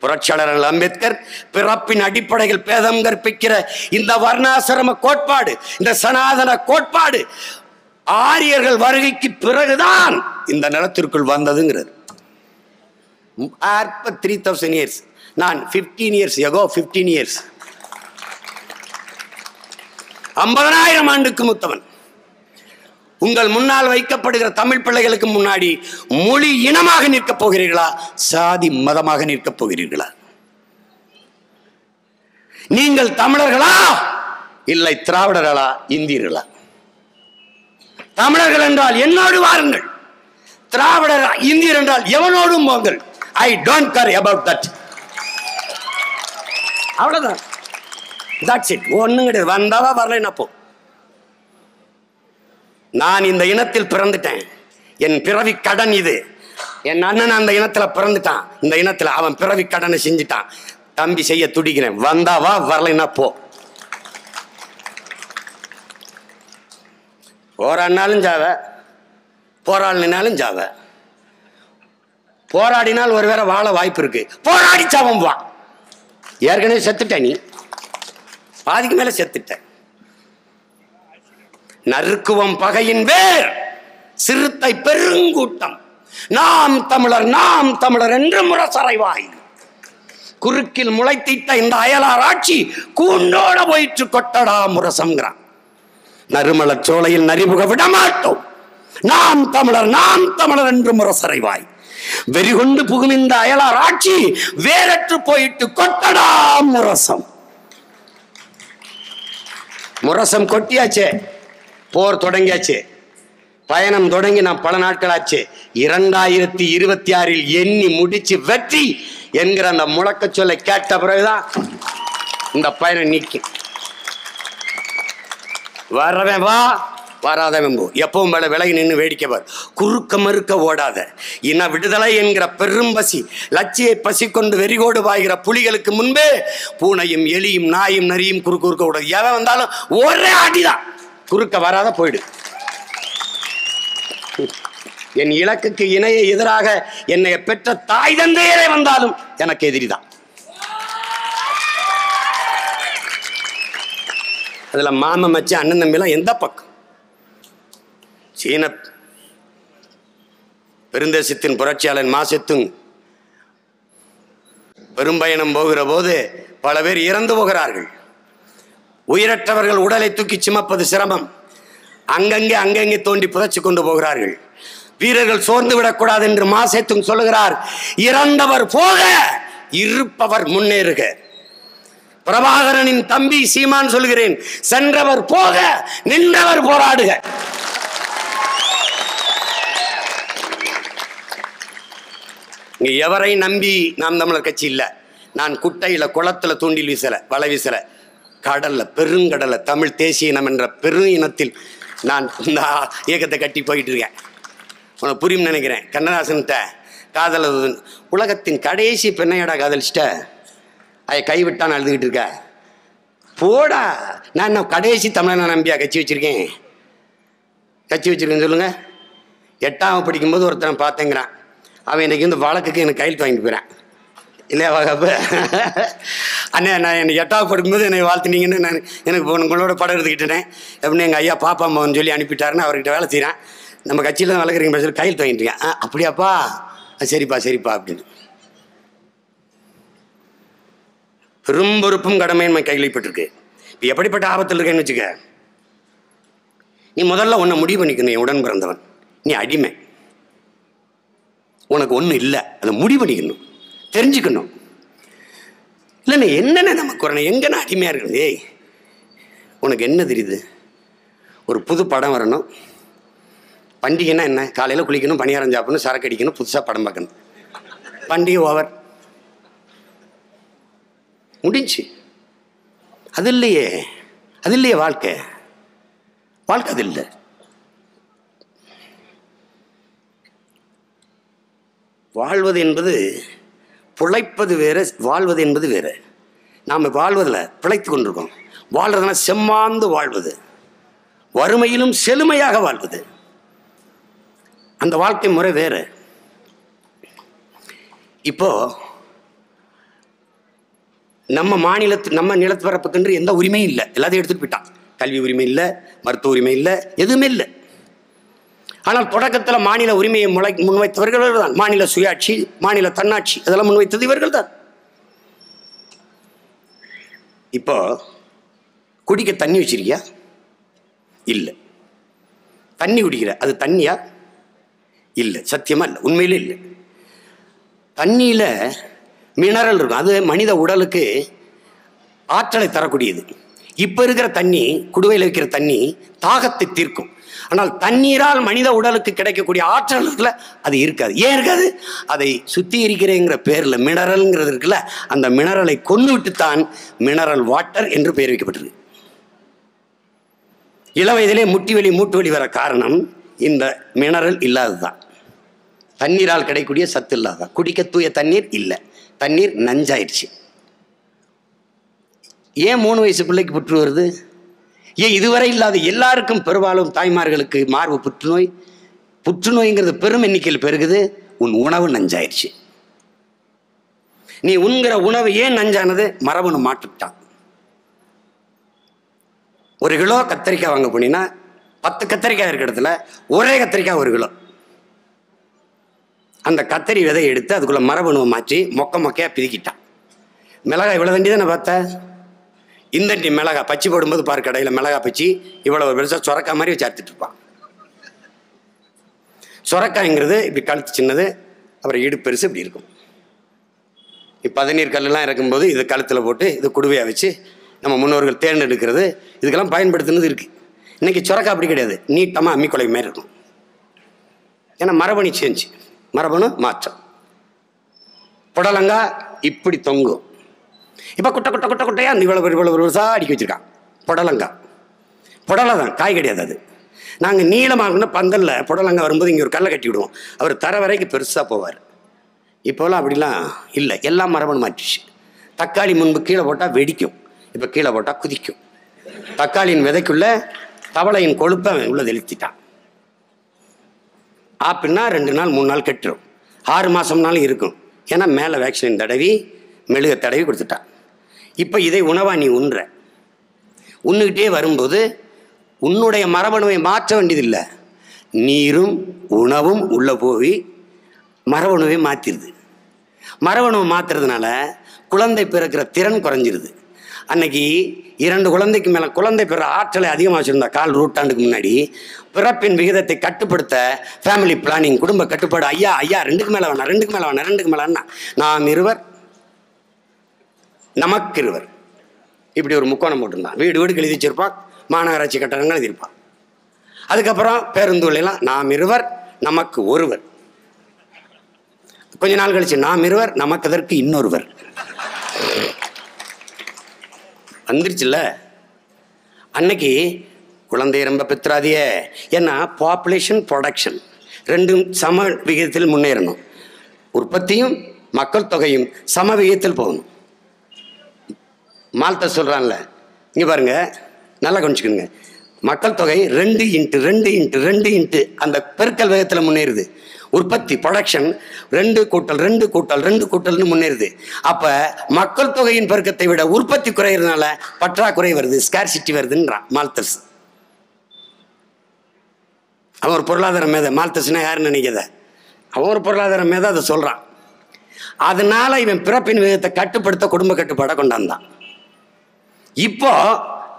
புரட்சியாளர் அம்பேத்கர் பிறப்பின் அடிப்படையில் பேதம் கற்பிக்கிற இந்த வர்ணாசிரம கோட்பாடு, இந்த சனாதன கோட்பாடு ஆரியர்கள் வருகைக்கு பிறகுதான் இந்த நிலத்திற்குள் வந்ததுங்கிறது. 3000 years. நான் 15 years ago 15 years 50,000 ஆண்டுக்கு மூத்தவன். உங்கள் முன்னால் வைக்கப்படுகிற தமிழ் பிள்ளைகளுக்கு முன்னாடி மொழி இனமாக நிற்கப் போகிறீர்களா, சாதி மதமாக நிற்கப் போகிறீர்களா? நீங்கள் தமிழர்களா இல்லை திராவிடர்களா, இந்தியர்களா? தமிழர்கள் என்றால் என்னோடு வாருங்கள், திராவிடர் இந்தியர் என்றால் எவனோடும் போங்கள். I don't care about that. அவ்வளவுதான். That's it. ஒண்ணும் கிடையாது. வந்தாவா வரலைன்னா போ. நான் இந்த இனத்தில் பிறந்துட்டேன். என் பிறவி கடன் இது. என் அண்ணன் அந்த இனத்துல பிறந்துட்டான். இந்த இனத்துல அவன் பிறவி கடனை செஞ்சுட்டான். தம்பி செய்ய துடிக்கிறேன். வந்தாவா வரலைன்னா போ. போராடினாலும் ஜாவ, போராடினாலும் ஜாவ. போராடினால் ஒருவேளை வாழ வாய்ப்பு இருக்கு. போராடி சாவம் வா. ஏற்கனவே செத்துட்ட, நீ பாதிக்கு மேல செத்துட்ட. நறுக்குவம் பகையின் வேர் சிறுத்தை பெருங்கூட்டம். நாம் தமிழர், நாம் தமிழர் என்று முரசறைவாய். குறுக்கில் முளைத்திட்ட இந்த அயலார் ஆட்சி கூண்டோட போயிற்று கொட்டடா முரசம்ங்கிறான். நறுமலர் சோலையில் நரிபுக விடமாட்டோம். நாம் தமிழர், நாம் தமிழர் என்று முரசறைவாய். வெறிகொண்டு புகும் இந்த அயலார் ஆட்சி வேறற்று போயிட்டு கொட்டடா முரசம். முரசம் கொட்டியாச்சே, போர் தொடங்கியாச்சு, பயணம் தொடங்கி நான் பல நாட்கள் ஆச்சு. 2026 எண்ணி முடிச்சு வெற்றி என்கிற அந்த முழக்க சொல்லை கேட்ட பிறகுதான் இந்த பயணம் நீக்கி. வரவன் வா, வராதவன் போ. எப்பவும் மேல விலகி நின்று வேடிக்கைவர். குறுக்க மறுக்க ஓடாத. இன விடுதலை என்கிற பெரும்பசி லட்சியை பசி கொண்டு வெறிகோடு பாய்கிற புலிகளுக்கு முன்பே பூனையும் எலியும் நாயும் நரியும் குறுக்க குறுக்க ஓடாது. எவன் வந்தாலும் ஒரே அடிதான். குறுக்க வராத போயிடு. என் இலக்குக்கு இணைய எதிராக என்னை பெற்ற தாய் தந்தையரே வந்தாலும் எனக்கு எதிரிதான். அதுல மாமன் மச்சி அண்ணன் தம்பிலாம் எந்த பக்கம்? சீன பெருந்தேசத்தின் புரட்சியாளன் மாசெத்துங் பெரும்பயணம் போகிற போது பல பேர் இறந்து போகிறார்கள். உயிரற்றவர்கள் உடலை தூக்கி சுமப்பது சிரமம். அங்கங்கே தோண்டி புதைச்சு கொண்டு போகிறார்கள். வீரர்கள் சோர்ந்து விடக்கூடாது என்று மாசேத்துங் சொல்லுகிறார். இறந்தவர் போக, இருப்பவர் முன்னேறுக. பிரபாகரனின் தம்பி சீமான் சொல்கிறேன், சென்றவர் போக, நின்றவர் போராடுக. இங்க எவரை நம்பி நாம் தமிழர் கட்சி இல்ல. நான் குட்டையில, குளத்துல தூண்டில் வீசல, வலை வீசல. கடல்ல, பெருங்கடல்ல தமிழ் தேசிய இனம் என்ற பெரு இனத்தில் நான் இந்த இயக்கத்தை கட்டி போயிட்டு இருக்கேன். உனக்கு புரியும் நினைக்கிறேன். கண்ணதாசன்கிட்ட காதல் உலகத்தின் கடைசி பெண்ணையடா காதலிச்சிட்ட, அதை கைவிட்டான்னு அழுதுகிட்டு இருக்க. போடா, நான் என்ன கடைசி தமிழனை நம்பியா கட்சி வச்சிருக்கேன்? கட்சி வச்சிருக்கேன்னு சொல்லுங்க. 8ஆம் படிக்கும்போது ஒருத்தனை பார்த்தேங்கிறான். அவன் இன்னைக்கு வந்து வழக்குக்கு எனக்கு கையெழுத்து வாங்கிட்டு போயிறான். இல்லையா வகப்பு? அண்ணே, நான் எனக்கு 8ஆவது படிக்கும்போது என்னை வாழ்த்துனீங்கன்னு நான் எனக்கு உங்களோட படம் எடுத்துக்கிட்டேனே அப்படின்னு எங்கள் ஐயா பாப்பா அம்மான்னு சொல்லி அனுப்பிட்டாருன்னு அவர்கிட்ட வேலை செய்கிறான். நம்ம கட்சியில் தான் வளர்க்குறீங்க பேசுகிற கையெழுத்து வாங்கிட்டுருக்கேன். அப்படியாப்பா, சரிப்பா சரிப்பா அப்படின்னு. பெரும் பொறுப்பும் கடமையும் நம்ம கையில் பெற்றிருக்கு. இப்போ எப்படிப்பட்ட ஆபத்தில் இருக்கேன்னு வச்சுக்க. நீ முதல்ல உன்னை முடிவு பண்ணிக்கணும். என் உடன் பிறந்தவன், நீ அடிமை. உனக்கு ஒன்றும் இல்லை, அதை முடிவு பண்ணிக்கணும், தெரிஞ்சுக்கணும். இல்லைண்ணே, என்னென்ன நமக்கு வரணும், எங்கன்னா அடிமையாக இருக்கணும். ஏய், உனக்கு என்ன தெரியுது? ஒரு புது படம் வரணும். பண்டிகைன்னா என்ன? காலையில் குளிக்கணும், பணியாரம் சாப்பிடணும், சரக்கு அடிக்கணும், புதுசாக படம் பார்க்கணும். பண்டிகை ஓவர், முடிஞ்சு. அது இல்லையே, அது இல்லையே வாழ்க்கை. வாழ்க்கை அது இல்லை. வாழ்வது என்பது பிழைப்பது வேறு, வாழ்வது என்பது வேறு. நாம் வாழ்வதில் பிழைத்து கொண்டிருக்கோம். வாழ்றதுனா செம்மாந்து வாழ்வது, வறுமையிலும் செழுமையாக வாழ்வது. அந்த வாழ்க்கை முறை வேறு. இப்போ நம்ம நம்ம நிலப்பரப்புக்கென்று எந்த உரிமையும் இல்லை. எல்லாத்தையும் எடுத்துட்டு போயிட்டான். கல்வி உரிமை இல்லை, மருத்துவ உரிமை இல்லை, எதுவுமே இல்லை. ஆனால் தொடக்கத்தில் மாநில உரிமையை முன்வைத்தவர்கள் தான். மாநில சுயாட்சி, மாநில தன்னாட்சி, அதெல்லாம் முன்வைத்தது இவர்கள் தான். இப்போ குடிக்க தண்ணி வச்சிருக்கியா? இல்லை. தண்ணி குடிக்கிற, அது தண்ணியா? இல்லை, சத்தியமா இல்லை, உண்மையிலே இல்லை. தண்ணியில் மினரல் இருக்கும், அது மனித உடலுக்கு ஆற்றலை தரக்கூடியது. இப்போ இருக்கிற தண்ணி, குடுவையில் வைக்கிற தண்ணி தாகத்தை தீர்க்கும். ஆனால் தண்ணீரால் மனித உடலுக்கு கிடைக்கக்கூடிய ஆற்றல் இருக்குல்ல, அது இருக்காது. ஏன் இருக்காது? அதை சுத்திகரிக்கிறேங்கிற பேரில் மினரல்ங்கிறது இருக்குல்ல, அந்த மினரலை கொண்டு விட்டுத்தான் மினரல் வாட்டர் என்று பெயர் வைக்கப்பட்டிருக்கு. இள வயதிலே முட்டி வலி மூட்டு வலி வர காரணம் இந்த மினரல் இல்லாததுதான். தண்ணீரால் கிடைக்கக்கூடிய சத்து இல்லாததான். குடிக்க தூய தண்ணீர் இல்லை, தண்ணீர் நஞ்சாயிடுச்சு. ஏன் 3 வயசு பிள்ளைக்கு புற்று வருது? ஏன் இதுவரை இல்லாத எல்லாருக்கும், பெரும்பாலும் தாய்மார்களுக்கு மார்பு புற்றுநோய், புற்றுநோய்ங்கிறது பெரும் எண்ணிக்கையில் பெருகுது. உன் உணவு நஞ்சாயிடுச்சு. நீ உண்கிற உணவு ஏன் நஞ்சானது? மரபணு மாற்றிட்டான். 1 கிலோ கத்திரிக்காய் வாங்க போனீங்கன்னா 10 கத்திரிக்காய் இருக்கிற இடத்துல ஒரே கத்திரிக்காய் 1 கிலோ. அந்த கத்தரி விதை எடுத்து அதுக்குள்ள மரபணுவை மாற்றி மொக்கையாக பிதுக்கிட்டான். மிளகாய் இவ்வளோ தண்டி தானே பார்த்தேன். இந்தண்டி மிளகாய் பச்சி போடும்போது பாரு, கடையில் மிளகாய் பச்சி இவ்வளோ பெருசாக சுரக்காய் மாதிரி வச்சு அறுத்துட்டு இருப்பான். சுரக்காய்ங்கிறது இப்படி கழுத்து சின்னது, அப்புறம் இடுப்பு பெருசு இப்படி இருக்கும். இப்போ பதநீர் கல்லாம் இருக்கும்போது இது கழுத்தில் போட்டு இது குடுவையாக வச்சு நம்ம முன்னோர்கள் தேர்ந்தெடுக்கிறது, இதுக்கெல்லாம் பயன்படுத்தினது இருக்குது. இன்றைக்கி சுரக்காய் அப்படி கிடையாது, நீட்டமாக அம்மிக்குலை மாரி இருக்கும். ஏன்னா மரபணு சேஞ்சு, மரபணு மாற்றம். புடலங்காய் இப்படி தொங்கும். இப்போ குட்டையாக அந்த இவ்வளோ பெருசாக அடுக்கி வச்சுருக்கான். புடலை தான், காய் கிடையாது. அது நாங்கள் நீளமாகணும்னா பந்தலில் புடலங்காய் வரும்போது இங்கே ஒரு கல்லை கட்டி விடுவோம், அவர் தர வரைக்கும் பெருசாக போவார். இப்போலாம் அப்படிலாம் இல்லை, எல்லாம் மரபணு மாற்றிச்சு. தக்காளி முன்பு கீழே போட்டால் வெடிக்கும், இப்போ கீழே போட்டால் குதிக்கும். தக்காளியின் விதைக்குள்ள தவளையின் கொழுப்பை உள்ள தெளித்திட்டான். ஆப்பிள்னா 2 நாள் 3 நாள் கெட்டுரும், 6 மாதம்னாலும் இருக்கும். ஏன்னா மேலே வேக்சின் தடவி மெழுகை தடவி கொடுத்துட்டான். இப்போ இதை உணவா நீ உண்ணுக்கிட்டே வரும்போது உன்னுடைய மரபணுவை மாற்ற வேண்டியதில்லை. நீரும் உணவும் உள்ளே போய் மரபணுவை மாற்றிடுது. மரபணுவை மாற்றுறதுனால குழந்தை பிறக்கிற திறன் குறைஞ்சிருது. அன்னைக்கு 2 குழந்தைக்கு மேலே குழந்தை பிற ஆற்றலை அதிகமாக வச்சுருந்தா, 1/4 நூற்றாண்டுக்கு முன்னாடி பிறப்பின் விகிதத்தை கட்டுப்படுத்த ஃபேமிலி பிளானிங், குடும்ப கட்டுப்பாடு, ஐயா 2க்கு மேலே வேணாம், நாம் இருவர் நமக்கு இருவர், இப்படி ஒரு முக்கோணம் போட்டிருந்தான். வீடு எழுதி வச்சிருப்பான், மாநகராட்சி கட்டணங்கள் எழுதியிருப்பான். அதுக்கப்புறம் பேருந்துலாம் நாம் இருவர் நமக்கு ஒருவர். கொஞ்ச நாள் கழிச்சு நாம் இருவர் நமக்கு அதற்கு இன்னொருவர் வந்துருச்சுல்ல. அன்னைக்கு குழந்தைய ரொம்ப பெற்றாதிய, ஏன்னா பாப்புலேஷன் ப்ரொடக்ஷன் ரெண்டும் சம விகிதத்தில் முன்னேறணும். உற்பத்தியும் மக்கள் தொகையும் சம விகிதத்தில் போகணும். மால்தா சொல்கிறான்ல, இங்கே பாருங்க, நல்லா கவனிச்சுக்கணுங்க. மக்கள் தொகை 2x2x2 அந்த பெருக்கல் வேகத்தில் முன்னேறுது. உற்பத்தி ப்ரொடக்ஷன் 2+2+2+2 முன்னேறுது. அப்போ மக்கள் தொகையின் பெருக்கத்தை விட உற்பத்தி குறையிறதுனால பற்றாக்குறை வருது, ஸ்கார்சிட்டி வருதுன்றான் மால்தஸ். அவன் ஒரு பொருளாதார மேதை. மால்தஸ்னா யாருன்னு நினைக்கிறத, அவன் ஒரு பொருளாதார மேதை, அதை சொல்கிறான். அதனால இவன் பிறப்பின் விகிதத்தை கட்டுப்படுத்த குடும்ப கட்டுப்பாடை கொண்டாந்தான். இப்போ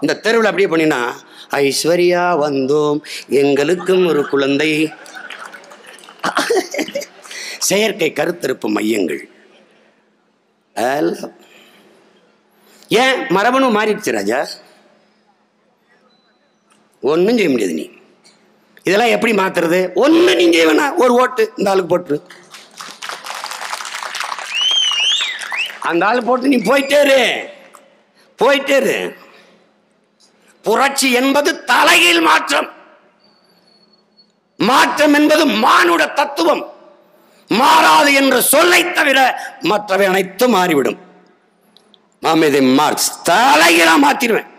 இந்த தெருவில் அப்படியே பண்ணினா, ஐஸ்வர்யா வந்தோம் எங்களுக்கும் ஒரு குழந்தை, செயற்கை கருத்தரிப்பு மையங்கள். ஏன் மரபணு மாறிடுச்சு ராஜா, ஒன்றும் செய்ய முடியாது. நீ இதெல்லாம் எப்படி மாத்துறது? ஒன்று நீங்க வேணா ஒரு ஓட்டு இந்த ஆளுக்கு போட்டு, அந்த ஆளு போட்டு நீ போயிட்டே இரு. புரட்சி என்பது தலைகீழ் மாற்றம். மாற்றம் என்பது மானுட தத்துவம். மாறாது என்ற சொல்லை தவிர மற்றவை அனைத்தும் மாறிவிடும். மாமேதை மார்க்ஸ் தலைகீழா மாத்திடுவேன்.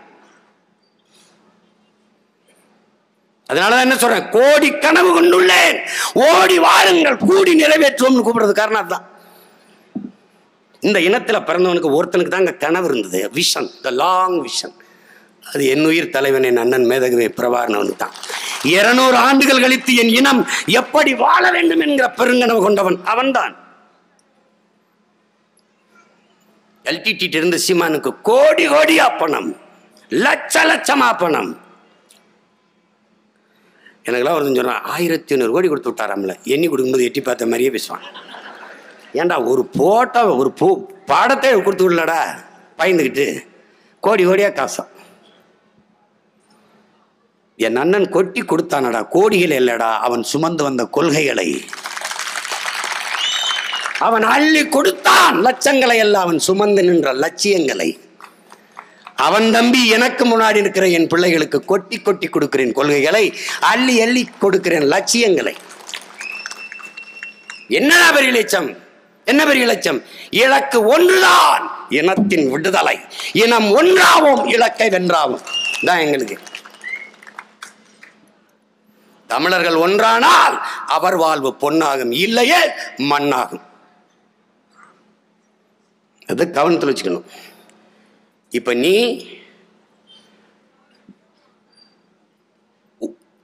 அதனாலதான் என்ன சொல்றேன், கோடி கனவு கொண்டுள்ளேன், ஓடி வாருங்கள் கூடி நிறைவேற்றுவோம்னு கூப்பிடுறது காரணம் அதுதான். இந்த இனத்துல பிறந்தவனுக்கு ஒருத்தனுக்கு தான் கனவு இருந்தது, விஷன், த லாங் விஷன். அது என் உயிர் தலைவன் என் அண்ணன் மேதகவே பிரபாகரனுக்கு தான். 200 ஆண்டுகள் கழித்து என் இனம் எப்படி வாழ வேண்டும் என்கிற பெருங்கனவு கொண்டவன் அவன்தான். எல்டிடி இருந்த சீமானுக்கு கோடி கோடியா பணம், லட்ச லட்சமா பணம். எனக்குலாம் ஒருத்தன் சொன்னான் 1500 கோடி கொடுத்து விட்டாராம்ல, எண்ணி கொடுக்கும்போது எட்டி பார்த்த மாதிரியே பேசுவான். ஏன்டா ஒரு ஒரு பாடத்தை கொடுத்து விடலடா பயந்துக்கிட்டு, கோடி கோடியாக காசா. என் அண்ணன் கொட்டி கொடுத்தானடா, கோடிகள் இல்லடா, அவன் சுமந்து வந்த கொள்கைகளை அவன் அள்ளி கொடுத்தான். லட்சங்களை எல்லாம் அவன் சுமந்து நின்ற லட்சியங்களை. அவன் தம்பி எனக்கு முன்னாடி இருக்கிற என் பிள்ளைகளுக்கு கொட்டி கொட்டி கொடுக்கிறேன் கொள்கைகளை, அள்ளி அள்ளி கொடுக்கிறேன் லட்சியங்களை. என்னடா பெரிய லட்சம், என்ன பெரிய லட்சம்? இலக்கு ஒன்றுதான், இனத்தின் விடுதலை. இனம் ஒன்றாவோம், இலக்கை வென்றாவோம் தான் எங்களுக்கு. தமிழர்கள் ஒன்றானால் அவர் வாழ்வு பொன்னாகும், இல்லையே மண்ணாகும். அது கவனத்தில் வச்சுக்கணும். இப்ப நீ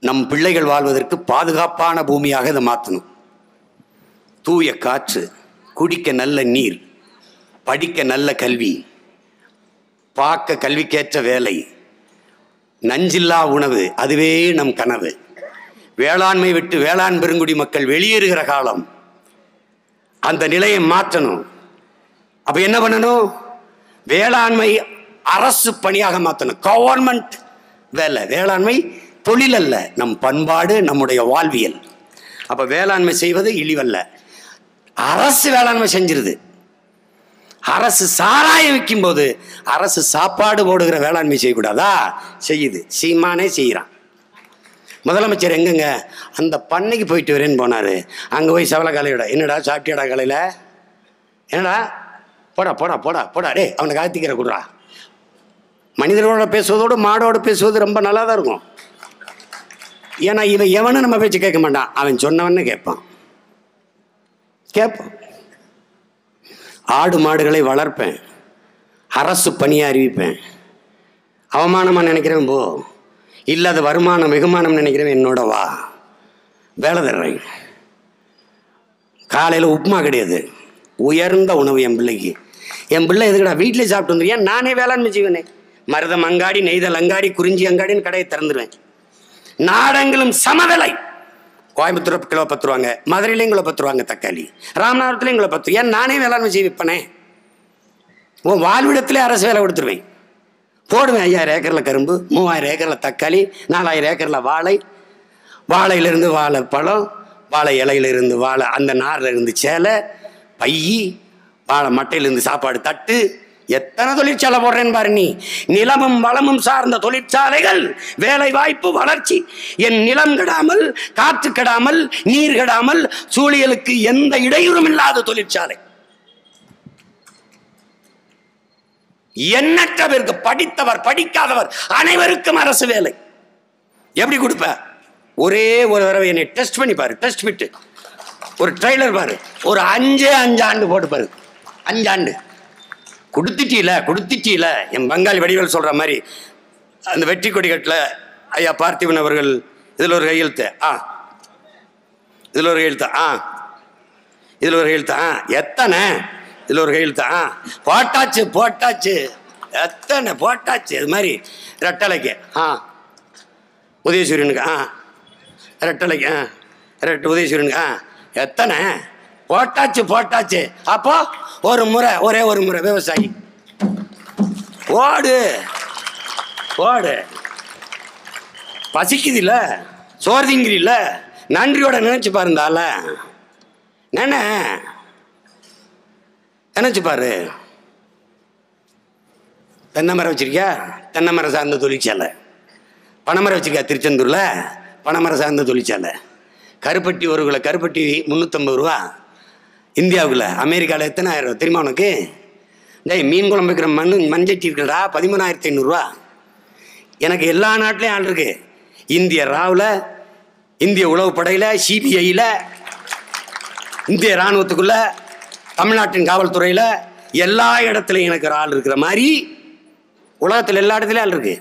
நம் பிள்ளைகள் வாழ்வதற்கு பாதுகாப்பான பூமியாக இதை மாற்றணும். தூய காற்று, குடிக்க நல்ல நீர், படிக்க நல்ல கல்வி, பார்க்க கல்விக்கேற்ற வேலை, நஞ்சில்லா உணவு, அதுவே நம் கனவு. வேளாண்மை விட்டு வேளாண் பெருங்குடி மக்கள் வெளியேறுகிற காலம், அந்த நிலையை மாற்றணும். அப்ப என்ன பண்ணணும்? வேளாண்மை அரசு பணியாக மாற்றணும். கவர்மெண்ட் வேலை, வேளாண்மை தொழில் அல்ல, நம் பண்பாடு, நம்முடைய வாழ்வியல். அப்ப வேளாண்மை செய்வது இழிவல்ல. அரசு வேளாண்மை செஞ்சிருது. அரசு சாராயம் விற்கும் போது அரசு சாப்பாடு போடுகிற வேளாண்மை செய்யக்கூடாதா? செய்யுது. சீமானே செய்யறான். முதலமைச்சர் எங்கங்க அந்த பண்ணைக்கு போயிட்டு வரேன்னு போனாரு. அங்கே போய் செவலை காலையோட, என்னடா சாப்பிட்டியாடா காலையில், என்னடா போடா போடா போடா போடா டே, அவனை காத்திக்கிற கொடுறா. மனிதர்களோட பேசுவதோடு மாடோட பேசுவது ரொம்ப நல்லா தான் இருக்கும். ஏன்னா இவன் எவனும் நம்ம பேச்சு கேட்க மாட்டான், அவன் சொன்னவன்னு கேட்பான். ஆடு மாடுகளை வளர்ப்பேன், அரசு பணியை அறிவிப்பேன். அவமானமாக நினைக்கிறேன் போ, இல்லாத வருமானம் வெகுமானம் நினைக்கிறேன் என்னோட வா, வேலை தர்றேன். காலையில் உப்புமா கிடையாது, உயர்ந்த உணவு என் பிள்ளைக்கு. என் பிள்ளை எதுக்கடா வீட்டிலே சாப்பிட்டு வந்துருக்கேன், நானே வேளாண்மை செய்வேனே. மருதம் அங்காடி, நெய்தல் அங்காடி, குறிஞ்சி அங்காடின்னு கடையை திறந்துடுவேன். நாடெங்கிலும் சமவிலை. கோயம்புத்தூர் கிலோ 10 ரூபாங்க, மதுரையிலையும் கிலோ 10 ரூபாங்க தக்காளி, ராமநாதத்துலையும் கிலோ 10. ஏன் நானே வேளாண்மை செய்ய விற்பனே. உன் வாழ்விடத்திலே அரசு வேலை கொடுத்துருவேன். போடுவேன் 5000 ஏக்கரில் கரும்பு, 3000 ஏக்கரில் தக்காளி, 4000 ஏக்கரில் வாழை, வாழையிலிருந்து வாழை பழம், வாழை இலையிலிருந்து வாழை அந்த நாரில் இருந்து சேலை, பையி, வாழை மட்டையிலிருந்து சாப்பாடு தட்டு. எத்தனை தொழிற்சாலை போடுறேன்னு பாரு நீ. நிலமும் வளமும் சார்ந்த தொழிற்சாலைகள், வேலை வாய்ப்பு, வளர்ச்சி. என் நிலம் கெடாமல், காற்று கெடாமல், நீர் கெடாமல், சூழியலுக்கு எந்த இடையூறும் இல்லாத தொழிற்சாலை. எண்ணற்ற பேருக்கு, படித்தவர் படிக்காதவர் அனைவருக்கும் அரசு வேலை. எப்படி கொடுப்ப? ஒரே ஒரு தடவை என்னை டெஸ்ட் பண்ணி பாரு. டெஸ்ட் விட்டு ஒரு ட்ரெய்லர் பாரு, ஒரு 5 ஆண்டு போட்டு பாரு. 5 ஆண்டு கொடுத்துட்டீல. என் பங்காளி வடிவேல் சொல்ற மாதிரி அந்த வெற்றி கொடி கட்டில் ஐயா பார்த்திபன் அவர்கள் இதில் ஒரு கையெழுத்து, இதில் ஒரு கையெழுத்து, இதில் ஒரு கையெழுத்து, எத்தனை இதில் ஒரு கையெழுத்து, போட்டாச்சு எத்தனை போட்டாச்சு. அது மாதிரி ரெட்டலைக்கு, உதயசூரியனுக்கு, ரெட்டலைக்கு, உதயசூரியனுக்கு எத்தனை போட்டாச்சு. அப்போ ஒரே ஒரு முறை விவசாயி ஓடு பசிக்குது இல்ல, சோர்திங்கிரி இல்ல, நன்றியோட நினைச்சு பாருந்தால, நினைச்சு பாரு. தென்னை மரம் வச்சிருக்கியா? தென்னை மரம் சார்ந்த தொழிற்சாலை. பனைமரம் வச்சிருக்கியா? திருச்செந்தூர்ல பனைமரம் சார்ந்த தொழிற்சாலை. கருப்பட்டி, ஒரு கிலோ கருப்பட்டி 350 ரூபா. இந்தியாவுக்குள்ள, அமெரிக்காவில் எத்தனை ஆயிரம் தெரியுமா உனக்கு? டேய், மீன் குழம்பு வைக்கிற மண்சட்டி இருக்குடா, 13,500 ரூபா. எனக்கு எல்லா நாட்டிலையும் ஆள் இருக்கு. இந்திய ராவில், இந்திய உளவு படையில், சிபிஐயில், இந்திய இராணுவத்துக்குள்ள, தமிழ்நாட்டின் காவல்துறையில், எல்லா இடத்துலையும் எனக்கு ஆள் இருக்கிற மாதிரி உலகத்தில் எல்லா இடத்துலையும் ஆள் இருக்கு.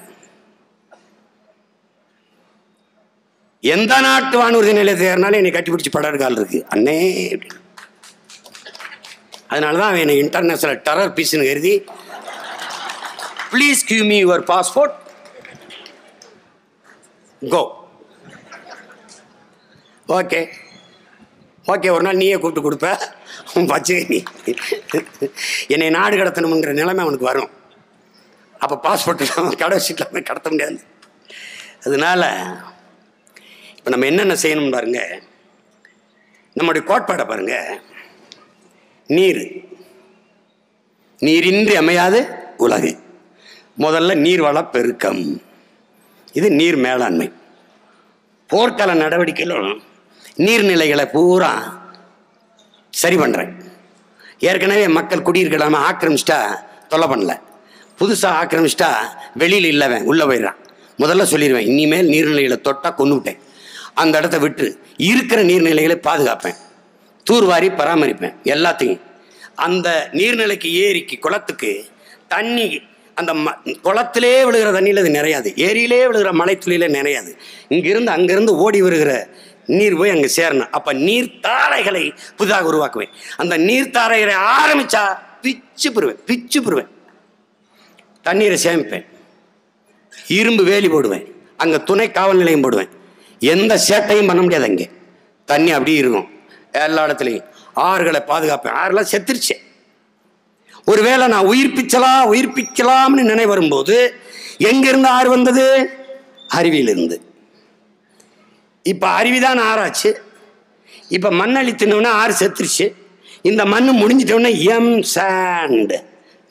எந்த நாட்டு வானூர்தி நிலையத்தினாலும் என்னை கட்டிப்பிடிச்சு படம் எடுக்க ஆள் இருக்கு அண்ணே. அதனாலதான் அவன் என்னை இன்டர்நேஷனல் டெரர் பீஸ்னு கருதி, please give me your passport, go okay okay, ஒரு நாள் நீயே கூப்பிட்டு கொடுப்ப, வச்சு நீ என்னை நாடு கடத்தணுங்கிற நிலைமை அவனுக்கு வரும். அப்போ பாஸ்போர்ட் இல்லாமல் கடை வச்சுட்டு இல்லாமல் கடத்த முடியாது. அதனால இப்போ நம்ம என்னென்ன செய்யணும் பாருங்க. நம்முடைய கோட்பாடை பாருங்க. நீரின்றி அமையாது உலகு. முதல்ல நீர்வள பெருக்கம், இது நீர் மேலாண்மை. போர்க்கால நடவடிக்கையிலும் நீர்நிலைகளை பூரா சரி பண்ணுறேன். ஏற்கனவே மக்கள் குடியிருக்கலாமல் ஆக்கிரமிச்சிட்டா தொல்லை பண்ணல, புதுசாக ஆக்கிரமிச்சிட்டா வெளியில் இல்லவன் உள்ளே போயிடுறான். முதல்ல சொல்லிடுவேன், இனிமேல் நீர்நிலைகளை தொட்டால் கொண்டுவிட்டேன், அந்த இடத்த விட்டு இருக்கிற நீர்நிலைகளை பாதுகாப்பேன், தூர்வாரி பராமரிப்பேன் எல்லாத்தையும். அந்த நீர்நிலைக்கு, ஏரிக்கு, குளத்துக்கு தண்ணி அந்த குளத்திலே விழுகிற தண்ணியில் அது நிறையாது, ஏரியிலே விழுகிற மழை துளியில நிறையாது. இங்கிருந்து அங்கிருந்து ஓடி வருகிற நீர் போய் அங்கே சேரணும். அப்போ நீர்த்தாரைகளை புதிதாக உருவாக்குவேன். அந்த நீர்த்தாரைகளை ஆரம்பித்தா பிச்சு பெறுவேன். தண்ணீரை சேமிப்பேன், இரும்பு வேலி போடுவேன், அங்கே துணை காவல் நிலையம் போடுவேன். எந்த சேட்டையும் பண்ண முடியாது, அங்கே தண்ணி அப்படியே இருக்கும் எல்லா இடத்துலையும். ஆறுகளை பாதுகாப்பேன். ஆறுலாம் செத்துருச்சு. ஒருவேளை நான் உயிர்ப்பிக்கலாம்னு நினைவு வரும்போது எங்கிருந்து ஆறு வந்தது? அருவியிலிருந்து. இப்போ அருவிதான் ஆறாச்சு. இப்போ மண்ணள்ளி தின்னோன்னா ஆறு செத்துருச்சு. இந்த மண் முடிஞ்சிட்டோன்னா எம் சாண்ட்,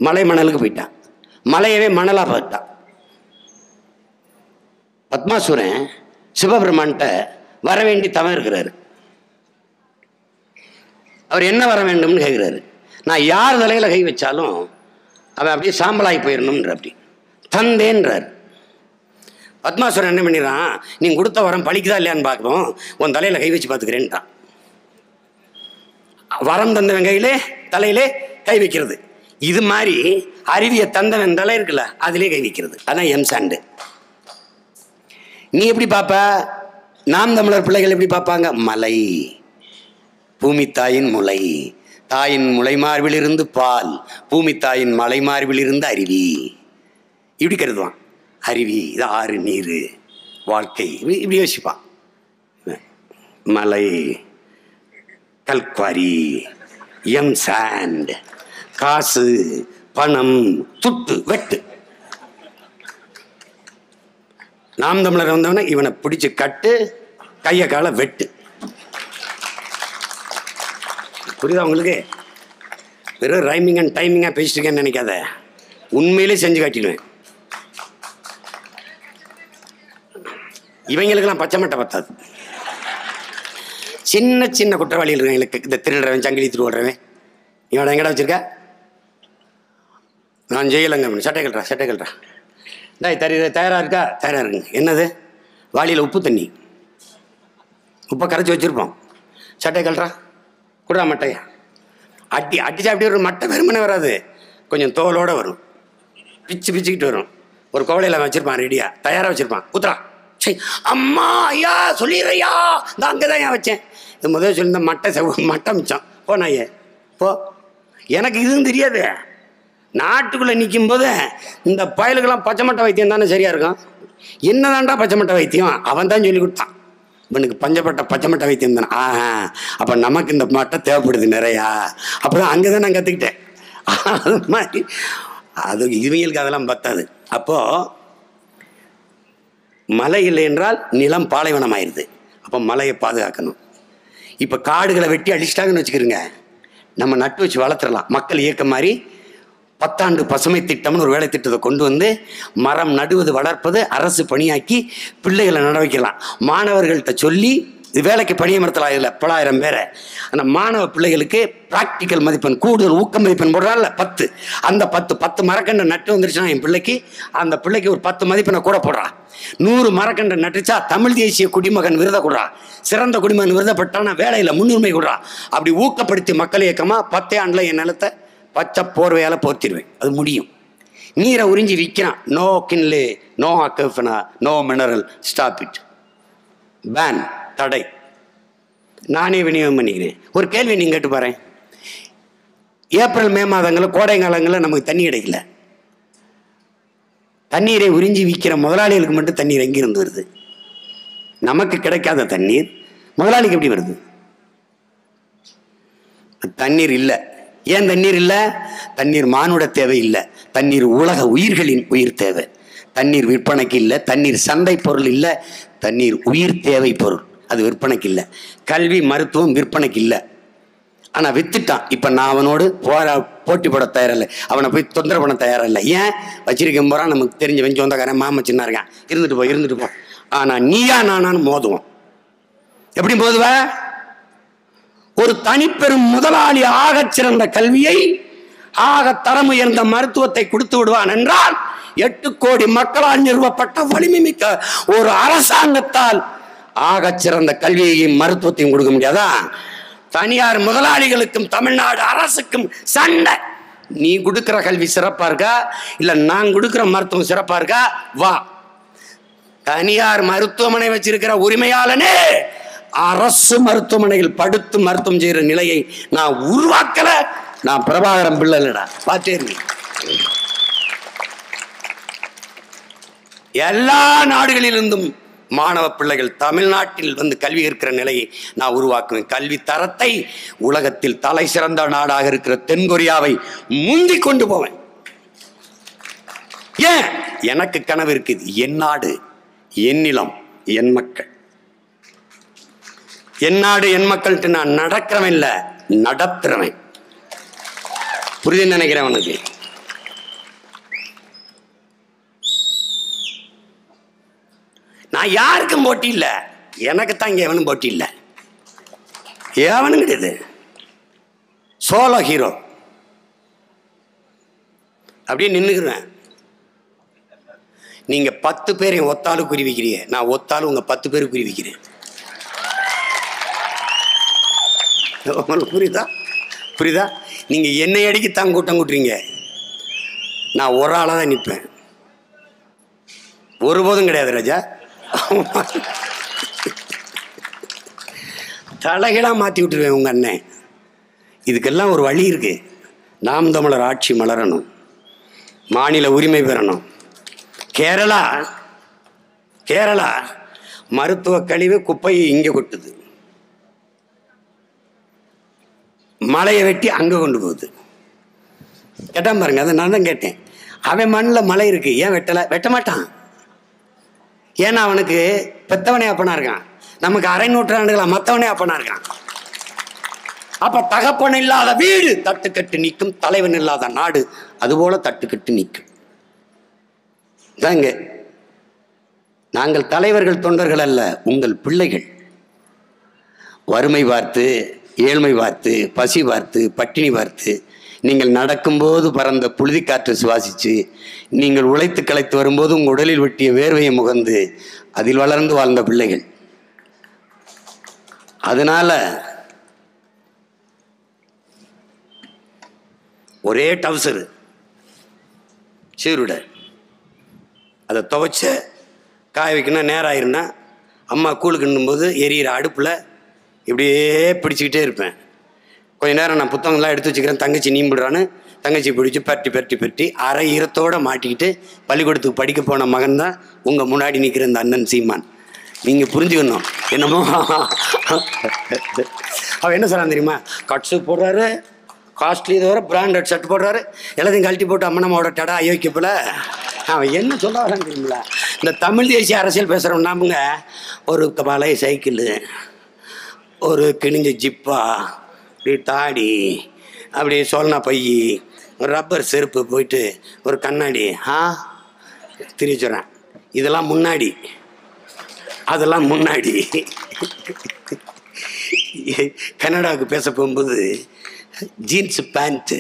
மலை மணலுக்கு போயிட்டான். மலையவே மணலாக பார்த்தான். பத்மாசுரன் சிவபெருமான்கிட்ட வர வேண்டி தவம் இருக்கிறாரு. அவர் என்ன வர வேண்டும்னு கேட்குறாரு. நான் யார் தலையில் கை வச்சாலும் அவன் அப்படியே சாம்பலாகி போயிடணும்ன்ற, அப்படி தந்தேன்றார். பத்மாசுரன் என்ன பண்ணிடுறான், நீங்கள் கொடுத்த வரம் பழிக்குதா இல்லையான்னு பார்க்குறோம், உன் தலையில் கை வச்சு பார்த்துக்கிறேன்ட்டான். வரம் தந்தவன் கையிலே தலையிலே கை வைக்கிறது. இது மாதிரி அருவியை தந்தவன் தலை இருக்குல்ல, அதிலே கை வைக்கிறது. அதான் எம்சாண்டு. நீ எப்படி பார்ப்ப? நாம் தமிழர் பிள்ளைகள் எப்படி பார்ப்பாங்க? மலை, பூமி தாயின் முளை, தாயின் முளை மார்பில் இருந்து பால், பூமி தாயின் மலை மார்பில் இருந்து அருவி, இப்படி கருதுவான். அருவி, இது ஆறு, நீர், வாழ்க்கை, இப்படி யோசிப்பான். மலை, கல்குவாரி, எம் சாண்ட், காசு, பணம், துட்டு, வெட்டு. நாம் தமிழர் வந்தவன இவனை பிடிச்சி கட்டு, கையை காலை வெட்டு. புரியுதா உங்களுக்கு? வெறும் ரைமிங் அண்ட் டைமிங்காக பேசிட்டுருக்கேன்னு நினைக்காத, உண்மையிலே செஞ்சு காட்டிடுவேன். இவங்களுக்கெல்லாம் பச்சை மட்டை பத்தாது. சின்ன சின்ன குற்றவாளிகள் இருக்காங்க, இந்த திருடுறவன், சங்கிலி திருடுறவன். இவனை எங்கடா வச்சிருக்க? நான் ஜெயிலங்க. சட்டை கட்டுறா. தயாராக இருக்கா? தயாராக இருக்குங்க. என்னது? வாளியில் உப்பு தண்ணி, உப்பை கரைச்சி வச்சுருப்போம். சட்டை கட்டுறா, குடுறா மட்டையா. அடிச்சா அப்படி ஒரு மட்டை வெறுமனே வராது, கொஞ்சம் தோலோடு வரும், பிச்சுக்கிட்டு வரும். ஒரு கோவலையில் வச்சுருப்பான், ரெடியாக தயாராக வச்சுருப்பான். குத்துறா, சரி அம்மா ஐயா சொல்லிடுறையா, இந்த அங்கே தான் ஏன் வச்சேன். இது முதல் சொல்லி மட்டை மிச்சம். போனாயே போ. எனக்கு இதுவும் தெரியாது. நாட்டுக்குள்ளே நிற்கும் போது இந்த பயலுக்கெல்லாம் பச்சை மட்டை வைத்தியம் தானே சரியாக இருக்கும். என்னதான்டா பச்சை மட்டை வைத்தியம்? அவன் தான் சொல்லி கொடுத்தான். இவனுக்கு பச்சை மட்டை வைத்தியம் தானே. அப்போ நமக்கு இந்த மட்டை தேவைப்படுது நிறையா. அப்போ தான் அங்கே தான் நான் கற்றுக்கிட்டேன். அது மாதிரி அது இவங்களுக்கு அதெல்லாம் பத்தாது. அப்போது மழை இல்லை என்றால் நிலம் பாலைவனம் ஆயிடுது. அப்போ மலையை பாதுகாக்கணும். இப்போ காடுகளை வெட்டி அடிச்சிட்டாங்கன்னு வச்சுக்கிறோங்க, நம்ம நட்டு வச்சு வளர்த்துடலாம். மக்கள் இயக்கம் மாதிரி 10 ஆண்டு பசுமை திட்டம்னு ஒரு வேலை திட்டத்தை கொண்டு வந்து மரம் நடுவது, வளர்ப்பது அரசு பணியாக்கி பிள்ளைகளை நட வைக்கலாம். மாணவர்கள்ட்ட சொல்லி இது வேலைக்கு பணியமர்த்தலாம். இதில் பலாயிரம் பேரை அந்த மாணவ பிள்ளைகளுக்கு ப்ராக்டிக்கல் மதிப்பெண், கூடுதல் ஊக்க மதிப்பெண் போடுறாள் 10. அந்த 10 மரக்கண்டை நட்டு வந்துருச்சுன்னா என் பிள்ளைக்கு, அந்த பிள்ளைக்கு ஒரு 10 மதிப்பெண்ணை கூட போடுறான். 100 மரக்கண்டை நட்டுச்சா தமிழ் தேசிய குடிமகன் விருதை கொடுறா, சிறந்த குடிமகன் விருதப்பட்டானா வேலையில் முன்னுரிமை கொடுறா. அப்படி ஊக்கப்படுத்தி மக்கள் இயக்கமாக 10 ஆண்டில் என் நிலத்தை பச்சை போர்வையால் போர்த்திடுவேன். அது முடியும். நீரை உறிஞ்சி விற்கிறான். No Kinley, no Aquafina, no mineral, stop it, ban, தடை. நானே விநியோகம் பண்ணிக்கிறேன். ஒரு கேள்வி நீங்கள் கேட்டு பாரு. ஏப்ரல் மே மாதங்களில், கோடை காலங்களில் நமக்கு தண்ணி கிடைக்கல. தண்ணீரை உறிஞ்சி விற்கிற முதலாளிகளுக்கு மட்டும் தண்ணீர் எங்கிருந்து வருது? நமக்கு கிடைக்காத தண்ணீர் முதலாளிக்கு எப்படி வருது? தண்ணீர் இல்லை. ஏன் தண்ணீர் இல்லை? தண்ணீர் மானுட தேவை இல்லை, தண்ணீர் உலக உயிர்களின் உயிர் தேவை. தண்ணீர் விற்பனைக்கு இல்லை, தண்ணீர் சந்தை பொருள் இல்லை, தண்ணீர் உயிர் தேவை பொருள். அது விற்பனைக்கு இல்லை. கல்வி மருத்துவம் விற்பனைக்கு இல்லை. ஆனால் வித்துட்டான். இப்போ நான் அவனோடு போட்டி போட தயாரில்லை, அவனை போய் தொந்தரவு பண்ண தயாரில்லை. ஏன்? வச்சிருக்க போகிறான், நமக்கு தெரிஞ்ச வெஞ்சு வந்தக்காரன் மாமா சின்ன இருக்கான், இருந்துட்டு போ. ஆனால் நீயா நானான்னு மோதுவோம். எப்படி மோதுவ? ஒரு தனிப்பெரும் முதலாளி ஆகச் சிறந்த கல்வியை, ஆக தரம் உயர்ந்த மருத்துவத்தை கொடுத்து விடுவான் என்றால் 8 கோடி மக்களால் நிறுவப்பட்ட வலிமை மிக்க ஒரு அரசாங்கத்தால் ஆகச் சிறந்த கல்வியையும் மருத்துவத்தையும் கொடுக்க முடியாதா? தனியார் முதலாளிகளுக்கும் தமிழ்நாடு அரசுக்கும் சண்டை. நீ கொடுக்கிற கல்வி சிறப்பா இருக்கா, இல்ல நான் கொடுக்கிற மருத்துவம் சிறப்பா இருக்கா? வா. தனியார் மருத்துவமனை வச்சிருக்கிற உரிமையாளனே அரசு மருத்துவமனையில் படுத்து மருத்துவம் செய்யற நிலையை நான் உருவாக்கல. நான் பிரபாகரன் பிள்ளை இல்லடா, பார்த்தே எல்லா நாடுகளிலிருந்தும் மாணவ பிள்ளைகள் தமிழ்நாட்டில் வந்து கல்வி இருக்கிற நிலையை நான் உருவாக்குவேன். கல்வி தரத்தை உலகத்தில் தலை சிறந்த நாடாக இருக்கிற தென்கொரியாவை முந்தி கொண்டு போவேன். ஏன்? எனக்கு கனவு இருக்குது. என் நாடு, என் நிலம், என் மக்கள். என் நாடு என் மக்கள்கிட்ட நான் நடக்கிறவன் இல்லை, நடத்துறவன். புரியுதுன்னு நினைக்கிறேன் உனக்கு. நான் யாருக்கும் போட்டி இல்லை, எனக்கு தான் இங்கே எவனும் போட்டி இல்லை, எவனும் கிடையாது. Solo hero. அப்படியே நின்றுக்குறேன். நீங்க 10 பேரையும் ஒத்தாலும் குறி வைக்கிறீங்க, நான் ஒத்தாலும் உங்க 10 பேருக்கு குறி வைக்கிறேன். உங்களுக்கு புரியுதா? புரியுதா? நீங்க என்னை அடிக்க தான் கூட்டம் கூட்டுறீங்க, நான் ஒரு ஆளாக தான் நிற்பேன். ஒருபோதும் கிடையாது ராஜா. தலைகளா மாற்றி விட்டுருவேன் உங்க அண்ணன். இதுக்கெல்லாம் ஒரு வழி இருக்கு. நாம் தமிழர் ஆட்சி மலரணும், மாநில உரிமை பெறணும். கேரளா மருத்துவ கழிவு குப்பையை இங்கே கொட்டுது, மலையை வெட்டி அங்கே கொண்டு போகுது. கேட்டான் பாருங்க, அதை நான் தான் கேட்டேன். அவன் மண்ணில் மலை இருக்கு, ஏன் வெட்ட மாட்டான்? ஏன்னா அவனுக்கு பெத்தவனே அப்பனா இருக்கான், நமக்கு அரை நூற்றாண்டுகளா மற்றவனே அப்பனா இருக்கான். அப்ப தகப்பன் இல்லாத வீடு தட்டுக்கட்டு நிற்கும், தலைவன் இல்லாத நாடு அதுபோல தட்டுக்கட்டு நிற்கும். தாங்க, நாங்கள் தலைவர்கள் தொண்டர்கள் அல்ல, உங்கள் பிள்ளைகள். வறுமை பார்த்து, ஏழ்மை பார்த்து, பசி பார்த்து, பட்டினி பார்த்து, நீங்கள் நடக்கும்போது பறந்த புழுதி காற்று சுவாசித்து, நீங்கள் உழைத்து களைத்து வரும்போது உங்கள் உடலில் வெட்டிய வேர்வையை முகந்து அதில் வளர்ந்து வாழ்ந்த பிள்ளைகள். அதனால ஒரே டவுசரு சீருடை, அதை துவைச்ச காய வைக்கணும். நேரம் ஆயிருந்தா அம்மா கூழுக்குன்னும் போது எரியிற அடுப்பில் இப்படியே பிடிச்சிக்கிட்டே இருப்பேன். கொஞ்ச நேரம் நான் புத்தகங்கள்லாம் எடுத்து வச்சுக்கிறேன், தங்கச்சி நீம்பிடுறான்னு தங்கச்சி பிடிச்சி பரட்டி அரை ஈரத்தோடு மாட்டிக்கிட்டு பள்ளிக்கூடத்துக்கு படிக்க போன மகன் தான் உங்கள் முன்னாடி நிற்கிற இந்த அண்ணன் சீமான். நீங்கள் புரிஞ்சுக்கணும். என்னமோ அவன் என்ன சொல்கிறான் தெரியுமா? கட்ஸு போடுறாரு, காஸ்ட்லி தவிர பிராண்டட் ஷர்ட் போடுறாரு, எல்லாத்தையும் கழட்டி போட்டு அம்மனம்மாவோட டடா அயோக்கியப்பில் அவன் என்ன சொல்ல வரான்னு தெரியுங்களா? இந்த தமிழ் தேசிய அரசியல் பேசுகிறோம் நாமுங்க. ஒரு பழைய சைக்கிளு, ஒரு கிழிஞ்ச ஜிப்பா, அப்படி தாடி, அப்படி சோல்னா பை, ஒரு ரப்பர் செருப்பு, போயிட்டு ஒரு கண்ணாடி திரிச்சுறேன். இதெல்லாம் முன்னாடி, அதெல்லாம் முன்னாடி. கனடாவுக்கு பேச போகும்போது ஜீன்ஸு பேண்ட்டு,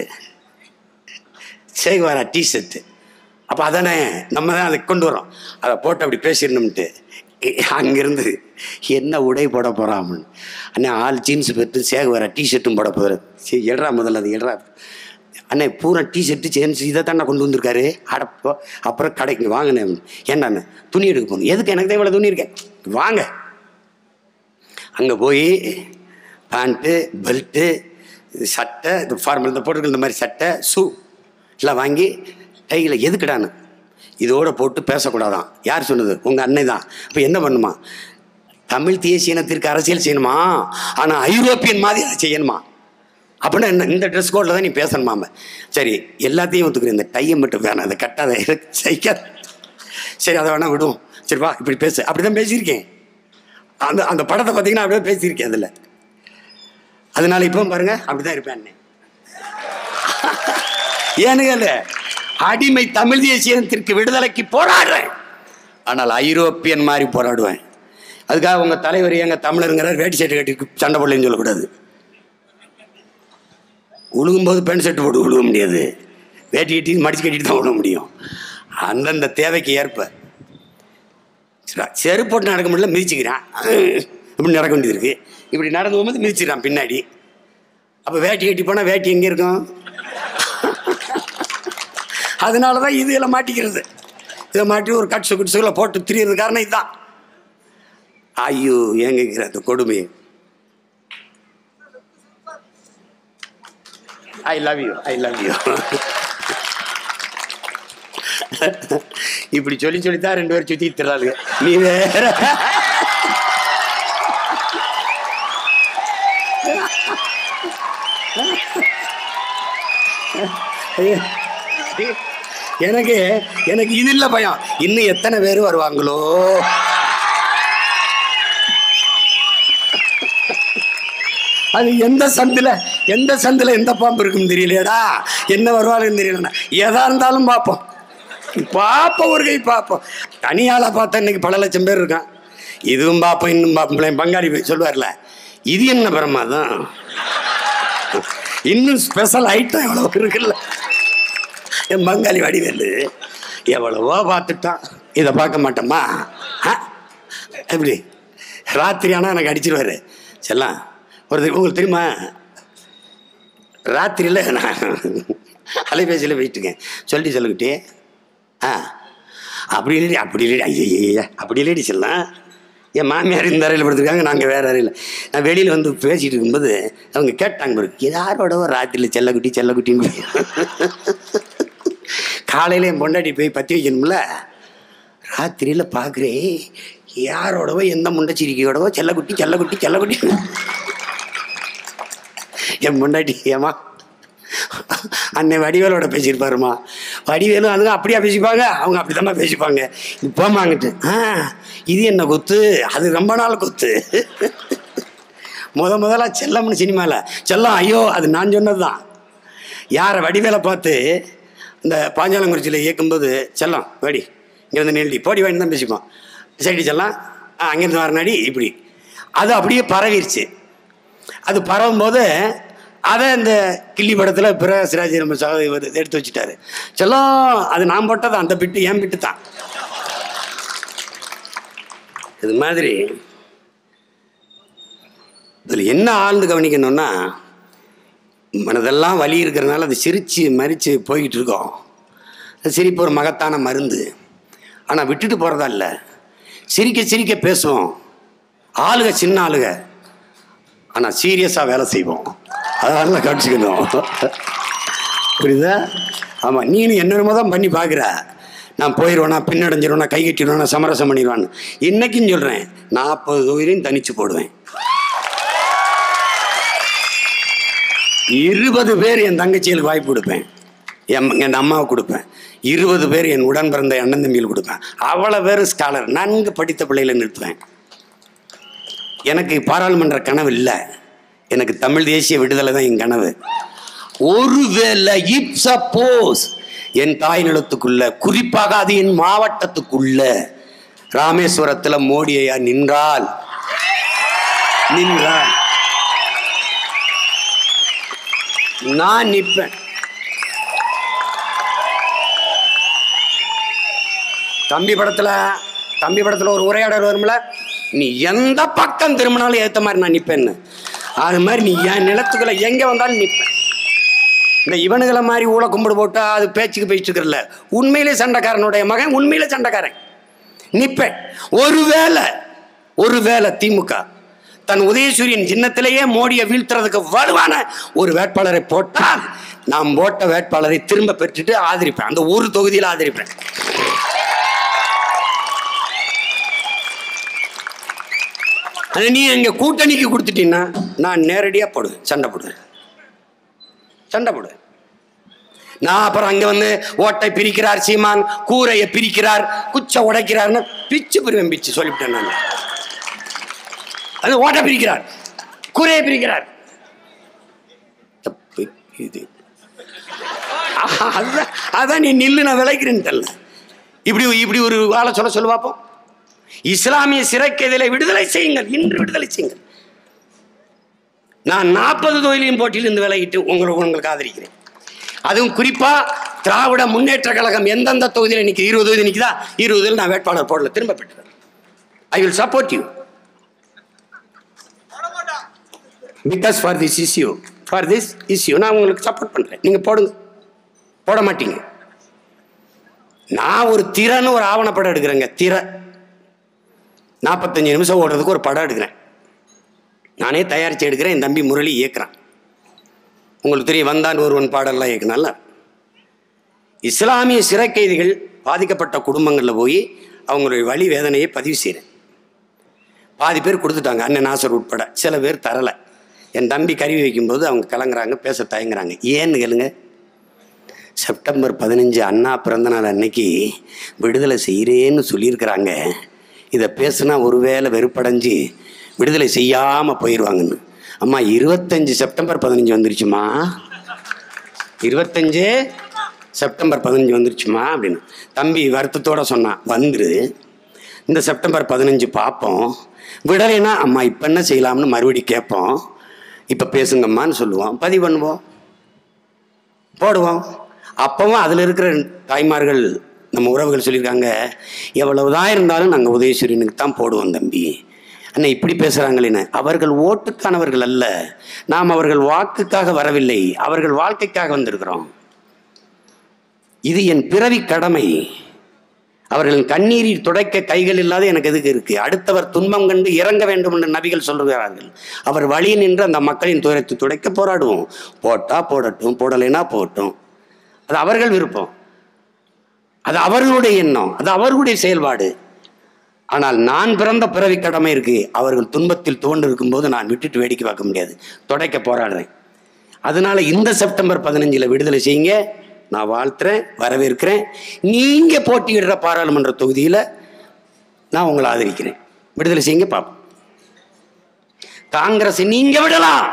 சேகுவாரா டிஷர்ட்டு. அப்போ அதானே நம்ம தான் அதை கொண்டு வரோம், அதை போட்டு அப்படி பேசிடணும்ட்டு. அங்கேருந்து என்ன உடை போட போகிறான் அண்ணே, ஆள் ஜீன்ஸு போட்டு சேகுவாரா டிஷர்ட்டும் போட போகிறார். சரி எடுறா, முதல்ல அது எடுறா அண்ணே. பூரா டிஷர்ட்டு ஜீன்ஸ் இதை தான் நான் கொண்டு வந்திருக்காரு. அடப்போ, அப்புறம் கடைக்கு வாங்கினே. ஏன்டாண்ணே துணி எடுக்க போகணும்? எதுக்கு? எனக்கு தான் இவ்வளோ துணி இருக்கேன், வாங்க. அங்கே போய் பேண்ட்டு, பெல்ட்டு, சட்டை, இது ஃபார்மல் இந்த போட்டுருக்க இந்த மாதிரி சட்டை, ஷூ எல்லாம் வாங்கி கையில் எதுக்குடான்னு இதோடு போட்டு பேசக்கூடாதான். யார் சொன்னது? உங்கள் அன்னை தான். இப்போ என்ன பண்ணுமா? தமிழ் தேசிய இனத்திற்கு அரசியல் செய்யணுமா, ஆனால் ஐரோப்பியன் மாதிரி அதை செய்யணுமா? அப்படின்னா என்ன, இந்த ட்ரெஸ் கோடில் தான் நீ பேசணுமாம. சரி, எல்லாத்தையும் ஒத்துக்கிறேன், இந்த டையை மட்டும் வேணாம், அதை கட்டாத, சைக்காத. சரி, அதை வேணா விடுவோம். சரி வா, இப்படி பேசு. அப்படி தான் பேசியிருக்கேன். அந்த படத்தை பார்த்தீங்கன்னா அப்படியே பேசியிருக்கேன் அதில். அதனால இப்போ பாருங்க, அப்படிதான் இருப்பேன். ஏனுங்க, அடிமை தமிழ் தேசியத்திற்கு விடுதலைக்கு போராடுறேன், ஆனால் ஐரோப்பியன் மாதிரி போராடுவேன். அதுக்காக உங்கள் தலைவர் எங்கள் தமிழருங்கிறார், வேட்டி சட்டை கட்டி சண்டை போடலன்னு சொல்லக்கூடாது. உழுகும்போது பெண் செட்டு போட்டு உழுக முடியாது, வேட்டி கட்டி மடிச்சு கட்டிட்டு தான் உழுக முடியும். அந்தந்த தேவைக்கு ஏற்ப செருப்பு போட்டு நடக்க முடியல, மிதிச்சுக்கிறான். இப்படி நடக்க வேண்டியது இருக்குது. இப்படி நடந்து போகும்போது மிதிச்சுக்கிறான் பின்னாடி. அப்போ வேட்டி கட்டி போனால் வேட்டி எங்கே இருக்கும்? அதனால தான் இது எல்லாம் மாட்டிக்கிறது. இதை மாட்டி ஒரு கட்சுகளை போட்டு திரியிறது காரணம் இதுதான். ஐயோ, ஏங்கிற அந்த கொடுமை. I love you, I love you. இப்படி சொல்லித்தான் 2 பேர் சுத்தி திராளுங்க. நீ வேற எனக்கு இது இல்லை பயம். இன்னும் எத்தனை பேர் வருவாங்களோ. அது எந்த சந்தில எந்த பாம்பு இருக்குன்னு தெரியலையடா, என்ன வருவாளுன்னு தெரியலண்ணா. எதா இருந்தாலும் பார்ப்போம், ஒரு கை பார்ப்போம். தனியாளை பார்த்தா இன்னைக்கு பல லட்சம் பேர் இருக்கான். இதுவும் பார்ப்போம், இன்னும் பார்ப்போம். பங்காளி சொல்லுவார்ல, இது என்ன பிரமாதம், இன்னும் ஸ்பெஷல் ஐட்டம் எவ்வளோ இருக்குல்ல. என் பங்காளி வடிவேலு எவ்வளவோ பார்த்துட்டான், இதை பார்க்க மாட்டோமா? எப்படி ராத்திரி ஆனால் எனக்கு அடிச்சிருவாரு. செல்லாம் உங்களுக்கு தெரியுமா, ராத்திரியில் நான் அலைபேசியில் போயிட்டுருக்கேன். சொல்லிக்கிட்டே அப்படி இல்லை ஐயா, அப்படி இல்லடி செல்லாம். என் மாமியார் இந்த அறையில் படுத்துருக்காங்க, நாங்கள் வேறு அறையில். நான் வெளியில் வந்து பேசிகிட்டு இருக்கும்போது அவங்க கேட்டாங்க, பாரு யாரோட ராத்திரியில் செல்லக்குட்டின்னு. காலையில் என் பொண்டாட்டி போய் பற்றி வைக்கணும்ல, ராத்திரியில் பார்க்குறேன் யாரோடவோ எந்த முண்டச்சிரிக்கையோடவோ செல்லக்குட்டி. என் பொண்டாட்டி, ஏமா அன்னை வடிவேலோட பேசியிருப்பாருமா. வடிவேலும் அதுங்க அப்படியா பேசிப்பாங்க, அவங்க அப்படித்தாம்மா பேசிப்பாங்க. போமாங்கிட்டு இது என்ன கொத்து, அது ரொம்ப நாள் கொத்து. முதலாக செல்லம்னு சினிமாவில் செல்லம், ஐயோ அது நான் சொன்னது தான். யாரை வடிவேலை பார்த்து இந்த பாஞ்சாலங்குறிச்சியில் இயக்கும்போது, செல்லம் வாடி இங்கேருந்து நீல்டி போடி வாங்கி தான் பேசிப்போம். சைடி செல்லம் அங்கேருந்து வரனாடி இப்படி. அது அப்படியே பரவிருச்சு. அது பரவும்போது அதை இந்த கிள்ளி படத்தில் பிரகாஷ்ராஜ் நம்ம எடுத்து வச்சுட்டாரு. செல்லம் அது நான் போட்டது, அந்த பிட்டு என் பிட்டு தான். இது மாதிரி இதில் என்ன ஆழ்ந்து கவனிக்கணும்னா, மனதெல்லாம் வலி இருக்கிறதுனால அது சிரித்து மறித்து போய்கிட்டு இருக்கோம். சிரிப்பு ஒரு மகத்தான மருந்து. ஆனால் விட்டுட்டு போகிறதா இல்லை, சிரிக்க பேசுவோம். ஆளுக சின்ன ஆளுக, ஆனால் சீரியஸாக வேலை செய்வோம். அதனால கடிச்சிக்கணும், புரியுதா? ஆமாம், நீனு என்னென்னமோ தான் பண்ணி பார்க்குற. நான் போயிடுவேனா, பின்னடைஞ்சிருவேனா, கை கட்டிடுவேனா, சமரசம் பண்ணிடுவான்னு. இன்னைக்குன்னு சொல்கிறேன், 40 தொகுதியும் தனிச்சு போடுவேன். 20 பேர் என் தங்கச்சிகளுக்கு வாய்ப்பு கொடுப்பேன், என் அம்மாவுக்கு கொடுப்பேன். 20 பேர் என் உடன் பிறந்த அண்ணன் தம்பியில் கொடுப்பேன். அவ்வளோ பேர் ஸ்காலர், நன்கு படித்த பிள்ளைகளை நிறுத்துவேன். எனக்கு பாராளுமன்ற கனவு இல்லை, எனக்கு தமிழ் தேசிய விடுதலை தான் என் கனவு. ஒருவேளை இப் சப்போஸ் என் தாய் நிலத்துக்குள்ள, குறிப்பாக அது என் மாவட்டத்துக்குள்ள ராமேஸ்வரத்தில் மோடி ஐயா நின்றால் நான் நிற்பேன். தம்பி படத்தில் ஒரு உரையாடல் வரும்ல, நீ எந்த பக்கம் திரும்பினாலும் ஏற்ற மாதிரி நான் நிற்பேன்னு. அது மாதிரி நீ என் நிலத்துக்குள்ள எங்கே வந்தாலும் நிற்பேன். இந்த இவனுகளை மாதிரி ஊழ கும்பிடு போட்டா அது பேச்சுக்கு போயிட்டு இருக்கிறல. உண்மையிலே சண்டைக்காரனுடைய மகன், உண்மையிலே சண்டைக்காரன், நிற்பேன். ஒருவேளை திமுக தன் உதயசூரியன் சின்னத்திலேயே மோடியை வீழ்த்துறதுக்கு வலுவான ஒரு வேட்பாளரை போட்டால், நாம் போட்ட வேட்பாளரை திரும்ப பெற்றுட்டு ஆதரிப்பேன். அந்த ஒரு தொகுதியில் ஆதரிப்பேன். அதை நீ எங்க கூட்டணிக்கு கொடுத்துட்டீங்கன்னா நான் நேரடியாக போடுவேன், சண்டை போடுவேன். நான் அப்புறம் அங்க வந்து ஓட்டை பிரிக்கிறார் சீமான், கூரையை பிரிக்கிறார், குச்சை உடைக்கிறார்னு பிச்சு பிரிவேன், பிச்சு சொல்லிவிட்டேன் நான். அது ஓட்டை பிரிக்கிறார், கூரையை பிரிக்கிறார். இது அதான் நீ நில்லு, நான் விளைக்கிறேன்னு தெரியல. இப்படி ஒரு ஆளை சொல்ல பார்ப்போம். இஸ்லாமிய சிறை கைதிகளை விடுதலை செய்யுங்கள், இன்று விடுதலை செய்யுங்கள். நான் 40 தொகுதியிலும் போட்டியிலிருந்து விலகிட்டு உங்களுக்கு ஆதரிக்கிறேன். அதுவும் குறிப்பா திராவிட முன்னேற்ற கழகம் எந்தெந்த தொகுதியில் நிற்குது, 20 தொகுதி நிற்குதா, 20 நான் வேட்பாளர் போடல, திரும்ப பெற்றுறேன். I will support you because for this issue நான் உங்களுக்கு சப்போர்ட் பண்றேன். நீங்க போடுங்க, போட மாட்டீங்க. நான் ஒரு திறன்னு ஒரு ஆவணப்படம் எடுக்கிறேங்க. 45 நிமிஷம் ஓடுறதுக்கு ஒரு படம் எடுக்கிறேன், நானே தயாரித்து எடுக்கிறேன். என் தம்பி முரளி இயக்குறான். உங்களுக்கு தெரியும், வந்தான் ஒருவன் பாடல்லாம் இயக்குனால. இஸ்லாமிய சிறை கைதிகள் பாதிக்கப்பட்ட குடும்பங்களில் போய் அவங்களுடைய வலி வேதனையை பதிவு செய்கிறேன். பாதி பேர் கொடுத்துட்டாங்க, அண்ணன் நாசர் உட்பட. சில பேர் தரலை. என் தம்பி கருவி வைக்கும்போது அவங்க கலங்குறாங்க, பேச தயங்குறாங்க. ஏன்னு கேளுங்க, செப்டம்பர் 15 அண்ணா பிறந்தநாள் அன்னைக்கு விடுதலை செய்கிறேன்னு சொல்லியிருக்கிறாங்க. இதை பேசுனா ஒருவேளை வெறுப்படைஞ்சு விடுதலை செய்யாமல் போயிடுவாங்கன்னு. அம்மா 25 செப்டம்பர் 15 வந்துருச்சுமா, 25 செப்டம்பர் 15 வந்துருச்சுமா அப்படின்னு தம்பி வருத்தத்தோடு சொன்னான். வந்துரு, இந்த செப்டம்பர் 15 பார்ப்போம், விடலைன்னா அம்மா இப்போ என்ன செய்யலாம்னு மறுபடி கேட்போம், இப்போ பேசுங்கம்மான்னு சொல்லுவோம், பதிவு பண்ணுவோம், போடுவோம். அப்போவும் அதில் இருக்கிற தாய்மார்கள், நம்ம உறவுகள் சொல்லியிருக்காங்க, எவ்வளவுதான் இருந்தாலும் நாங்கள் உதயசூரியனுக்கு தான் போடுவோம் தம்பி. அண்ணா இப்படி பேசுகிறாங்களேன்னு. அவர்கள் ஓட்டுக்கானவர்கள் அல்ல, நாம் அவர்கள் வாக்குக்காக வரவில்லை, அவர்கள் வாழ்க்கைக்காக வந்திருக்கிறோம். இது என் பிறவி கடமை. அவர்களின் கண்ணீரில் துடைக்க கைகள் இல்லாத எனக்கு எதுக்கு இருக்கு? அடுத்தவர் துன்பம் கண்டு இறங்க வேண்டும் என்று நபிகள் சொல்கிறார்கள். அவர் வழி நின்று அந்த மக்களின் துயரத்தை துடைக்க போராடுவோம். போட்டா போடட்டும், போடலைன்னா போட்டும், அது அவர்கள் விருப்பம், அது அவர்களுடைய எண்ணம், அது அவர்களுடைய செயல்பாடு. ஆனால் நான் பிறந்த பிறவி கடமை இருக்கு. அவர்கள் துன்பத்தில் துவண்டு இருக்கும்போது நான் விட்டுட்டு வேடிக்கை பார்க்க முடியாது, துடைக்க போராடுறேன். அதனால இந்த செப்டம்பர் 15 விடுதலை செய்யுங்க, நான் வாழ்த்துறேன், வரவேற்கிறேன். நீங்க போட்டியிடுற பாராளுமன்ற தொகுதியில் நான் உங்களை ஆதரிக்கிறேன். விடுதலை செய்யுங்க பார்ப்போம். காங்கிரஸ் நீங்க விடலாம்.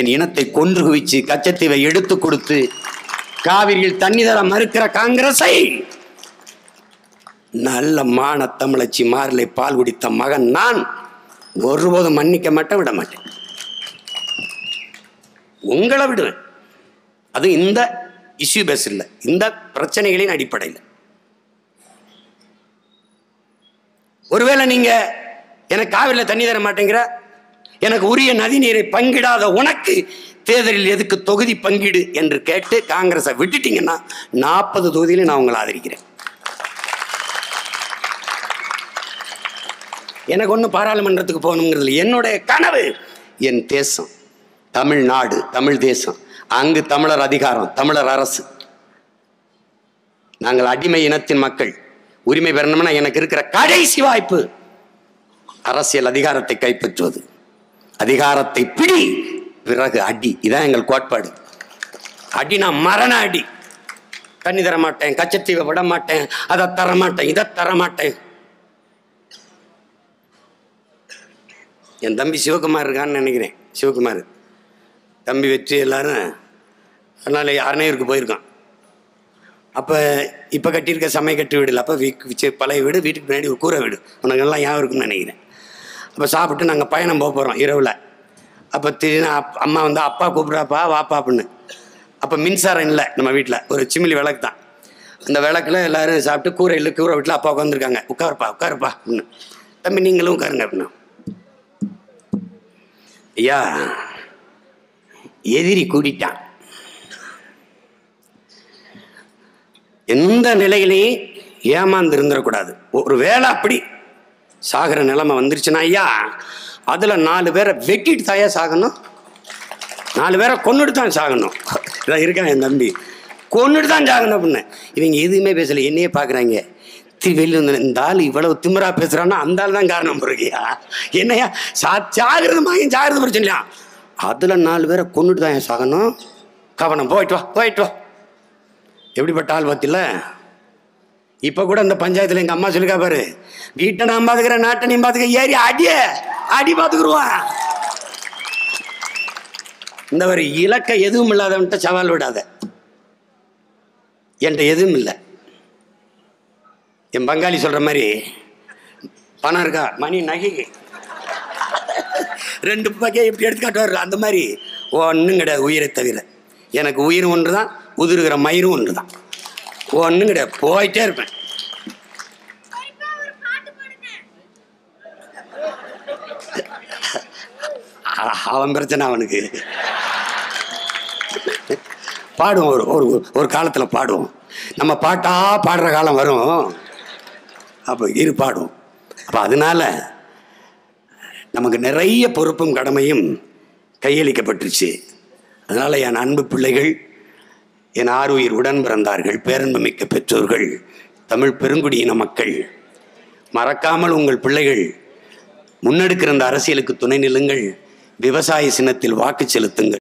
என் இனத்தை கொன்று குவிச்சு கச்சத்தீவை எடுத்து கொடுத்து காவிரியில் தண்ணி தர மறுக்கிற காங்கிரஸை, நல்ல மான தமிழச்சி மாரிலை பால் குடித்த மகன் நான் ஒருபோதும் மன்னிக்க மாட்டேன், விட மாட்டேன். உங்களை விடுவேன். அது இந்த இஷ்யூ பேஸ் இல்லை, இந்த பிரச்சனைகளின் அடிப்படையில். ஒருவேளை நீங்க எனக்கு காவிரியில் தண்ணி தர மாட்டேங்கிற, எனக்கு உரிய நதி நீரை பங்கிடாத உனக்கு தேர்தலில் எதுக்கு தொகுதி பங்கீடு என்று கேட்டு காங்கிரஸை விட்டுட்டீங்கன்னா 40 தொகுதியில நான் உங்களை ஆதரிக்கிறேன். எனக்கு ஒன்றும் பாராளுமன்றத்துக்கு போகணுங்கிறது என்னுடைய கனவு. என் தேசம் தமிழ்நாடு, தமிழ் தேசம். அங்கு தமிழர் அதிகாரம், தமிழர் அரசு. நாங்கள் அடிமை இனத்தின் மக்கள். உரிமை பெறணும்னா எனக்கு இருக்கிற கடைசி வாய்ப்பு அரசியல் அதிகாரத்தை கைப்பற்றுவது. அதிகாரத்தை பிடி, பிறகு அடி. இதான் எங்கள் கோட்பாடு. அடினா மரண அடி. தண்ணி தர மாட்டேன், கச்சத்தீவை விட மாட்டேன், அதை தரமாட்டேன், இதை தரமாட்டேன். என் தம்பி சிவகுமார் இருக்கான்னு நினைக்கிறேன், சிவகுமார் தம்பி வெற்றி எல்லாரும் அதனால் அரணையூருக்கு போயிருக்கான். அப்போ இப்போ கட்டியிருக்க சமய கட்டு வீடு இல்லை, அப்போ பழைய வீடு, வீட்டுக்கு பின்னாடி ஒரு கூரை வீடு, உனக்கெல்லாம் ஞாபகம் இருக்குன்னு நினைக்கிறேன். அப்போ சாப்பிட்டு நாங்கள் பயணம் போக போகிறோம் இரவில். அப்போ திடீர்னு அம்மா வந்து அப்பா கூப்பிட்றாப்பா வாப்பா அப்படின்னு. அப்போ மின்சாரம் இல்லை நம்ம வீட்டில், ஒரு சிமிலி விளக்கு தான். அந்த விளக்கில் எல்லோரும் சாப்பிட்டு கூரை வீட்டில் அப்பா உட்காந்துருக்காங்க. உட்காருப்பா அப்படின்னு. தம்பி நீங்களும் உட்காருங்க அப்படின்னா. ஐயா எதிரி கூட்டிட்டான். எந்த நிலையிலையும் ஏமாந்து இருந்துடக்கூடாது. ஒரு வேளை அப்படி சாகிற நிலைமை வந்துருச்சுன்னா ஐயா, அதில் 4 பேரை வெட்டிட்டு தாயா சாகணும், 4 பேரை கொன்னுட்டு தான் சாகணும். இதான் இருக்கான் என் தம்பி, கொன்னுட்டு தான் சாகணும் அப்படின்னு. இவங்க எதுவுமே பேசலை, என்னையே பார்க்குறாங்க. வெளியில் வந்து இந்த ஆள் இவ்வளவு திமிரா பேசுறான்னா அந்த ஆள் தான் காரணம் பிறகுயா. என்னையா ஜாகிரத மகன் ஜாகிரத பிரச்சனையா, அதுல 4 பேரை கொண்டுட்டு தான் என் சாகணும். கவனம், போயிட்டு வா போயிட்டு வா. எப்படிப்பட்ட ஆள் பார்த்தில. இப்ப கூட அந்த பஞ்சாயத்துல எங்க அம்மா சொல்லிக்கா பாரு, வீட்டை நான் பாத்துக்கிறேன் நாட்டை நீ பாத்துக்க, ஏறி அடி பாத்துக்குருவான். இந்த ஒரு இலக்க எதுவும் இல்லாதவன்ட்ட சவால் விடாத. என்கிட்ட எதுவும் இல்லை. என் பங்காளி சொல்ற மாதிரி பணம் இருக்கா, மணி நகை 2 பக்கம் எப்படி எடுத்து காட்டுவார், அந்த மாதிரி ஒன்றும் கிடையாது. உயிரை தவிர எனக்கு உயிர் ஒன்று தான், உதிர்கிற மயிரும் ஒன்று தான். ஒன்றும் கிடையாது, போயிட்டே இருப்பேன். அவன் பிரச்சனை அவனுக்கு. பாடுவோம், ஒரு காலத்தில் பாடுவோம். நம்ம பாட்டா பாடுற காலம் வரும், அப்போ பாடுவோம். அப்போ அதனால நமக்கு நிறைய பொறுப்பும் கடமையும் கையளிக்கப்பட்டுருச்சு. அதனால் என் அன்பு பிள்ளைகள், என் ஆருயிர் உடன் பிறந்தார்கள், பேரன்புமிக்க பெற்றோர்கள், தமிழ் பெருங்குடியின மக்கள், மறக்காமல் உங்கள் பிள்ளைகள் முன்னெடுக்கிற அந்த அரசியலுக்கு துணை நில்லுங்கள். விவசாய சின்னத்தில் வாக்கு செலுத்துங்கள்.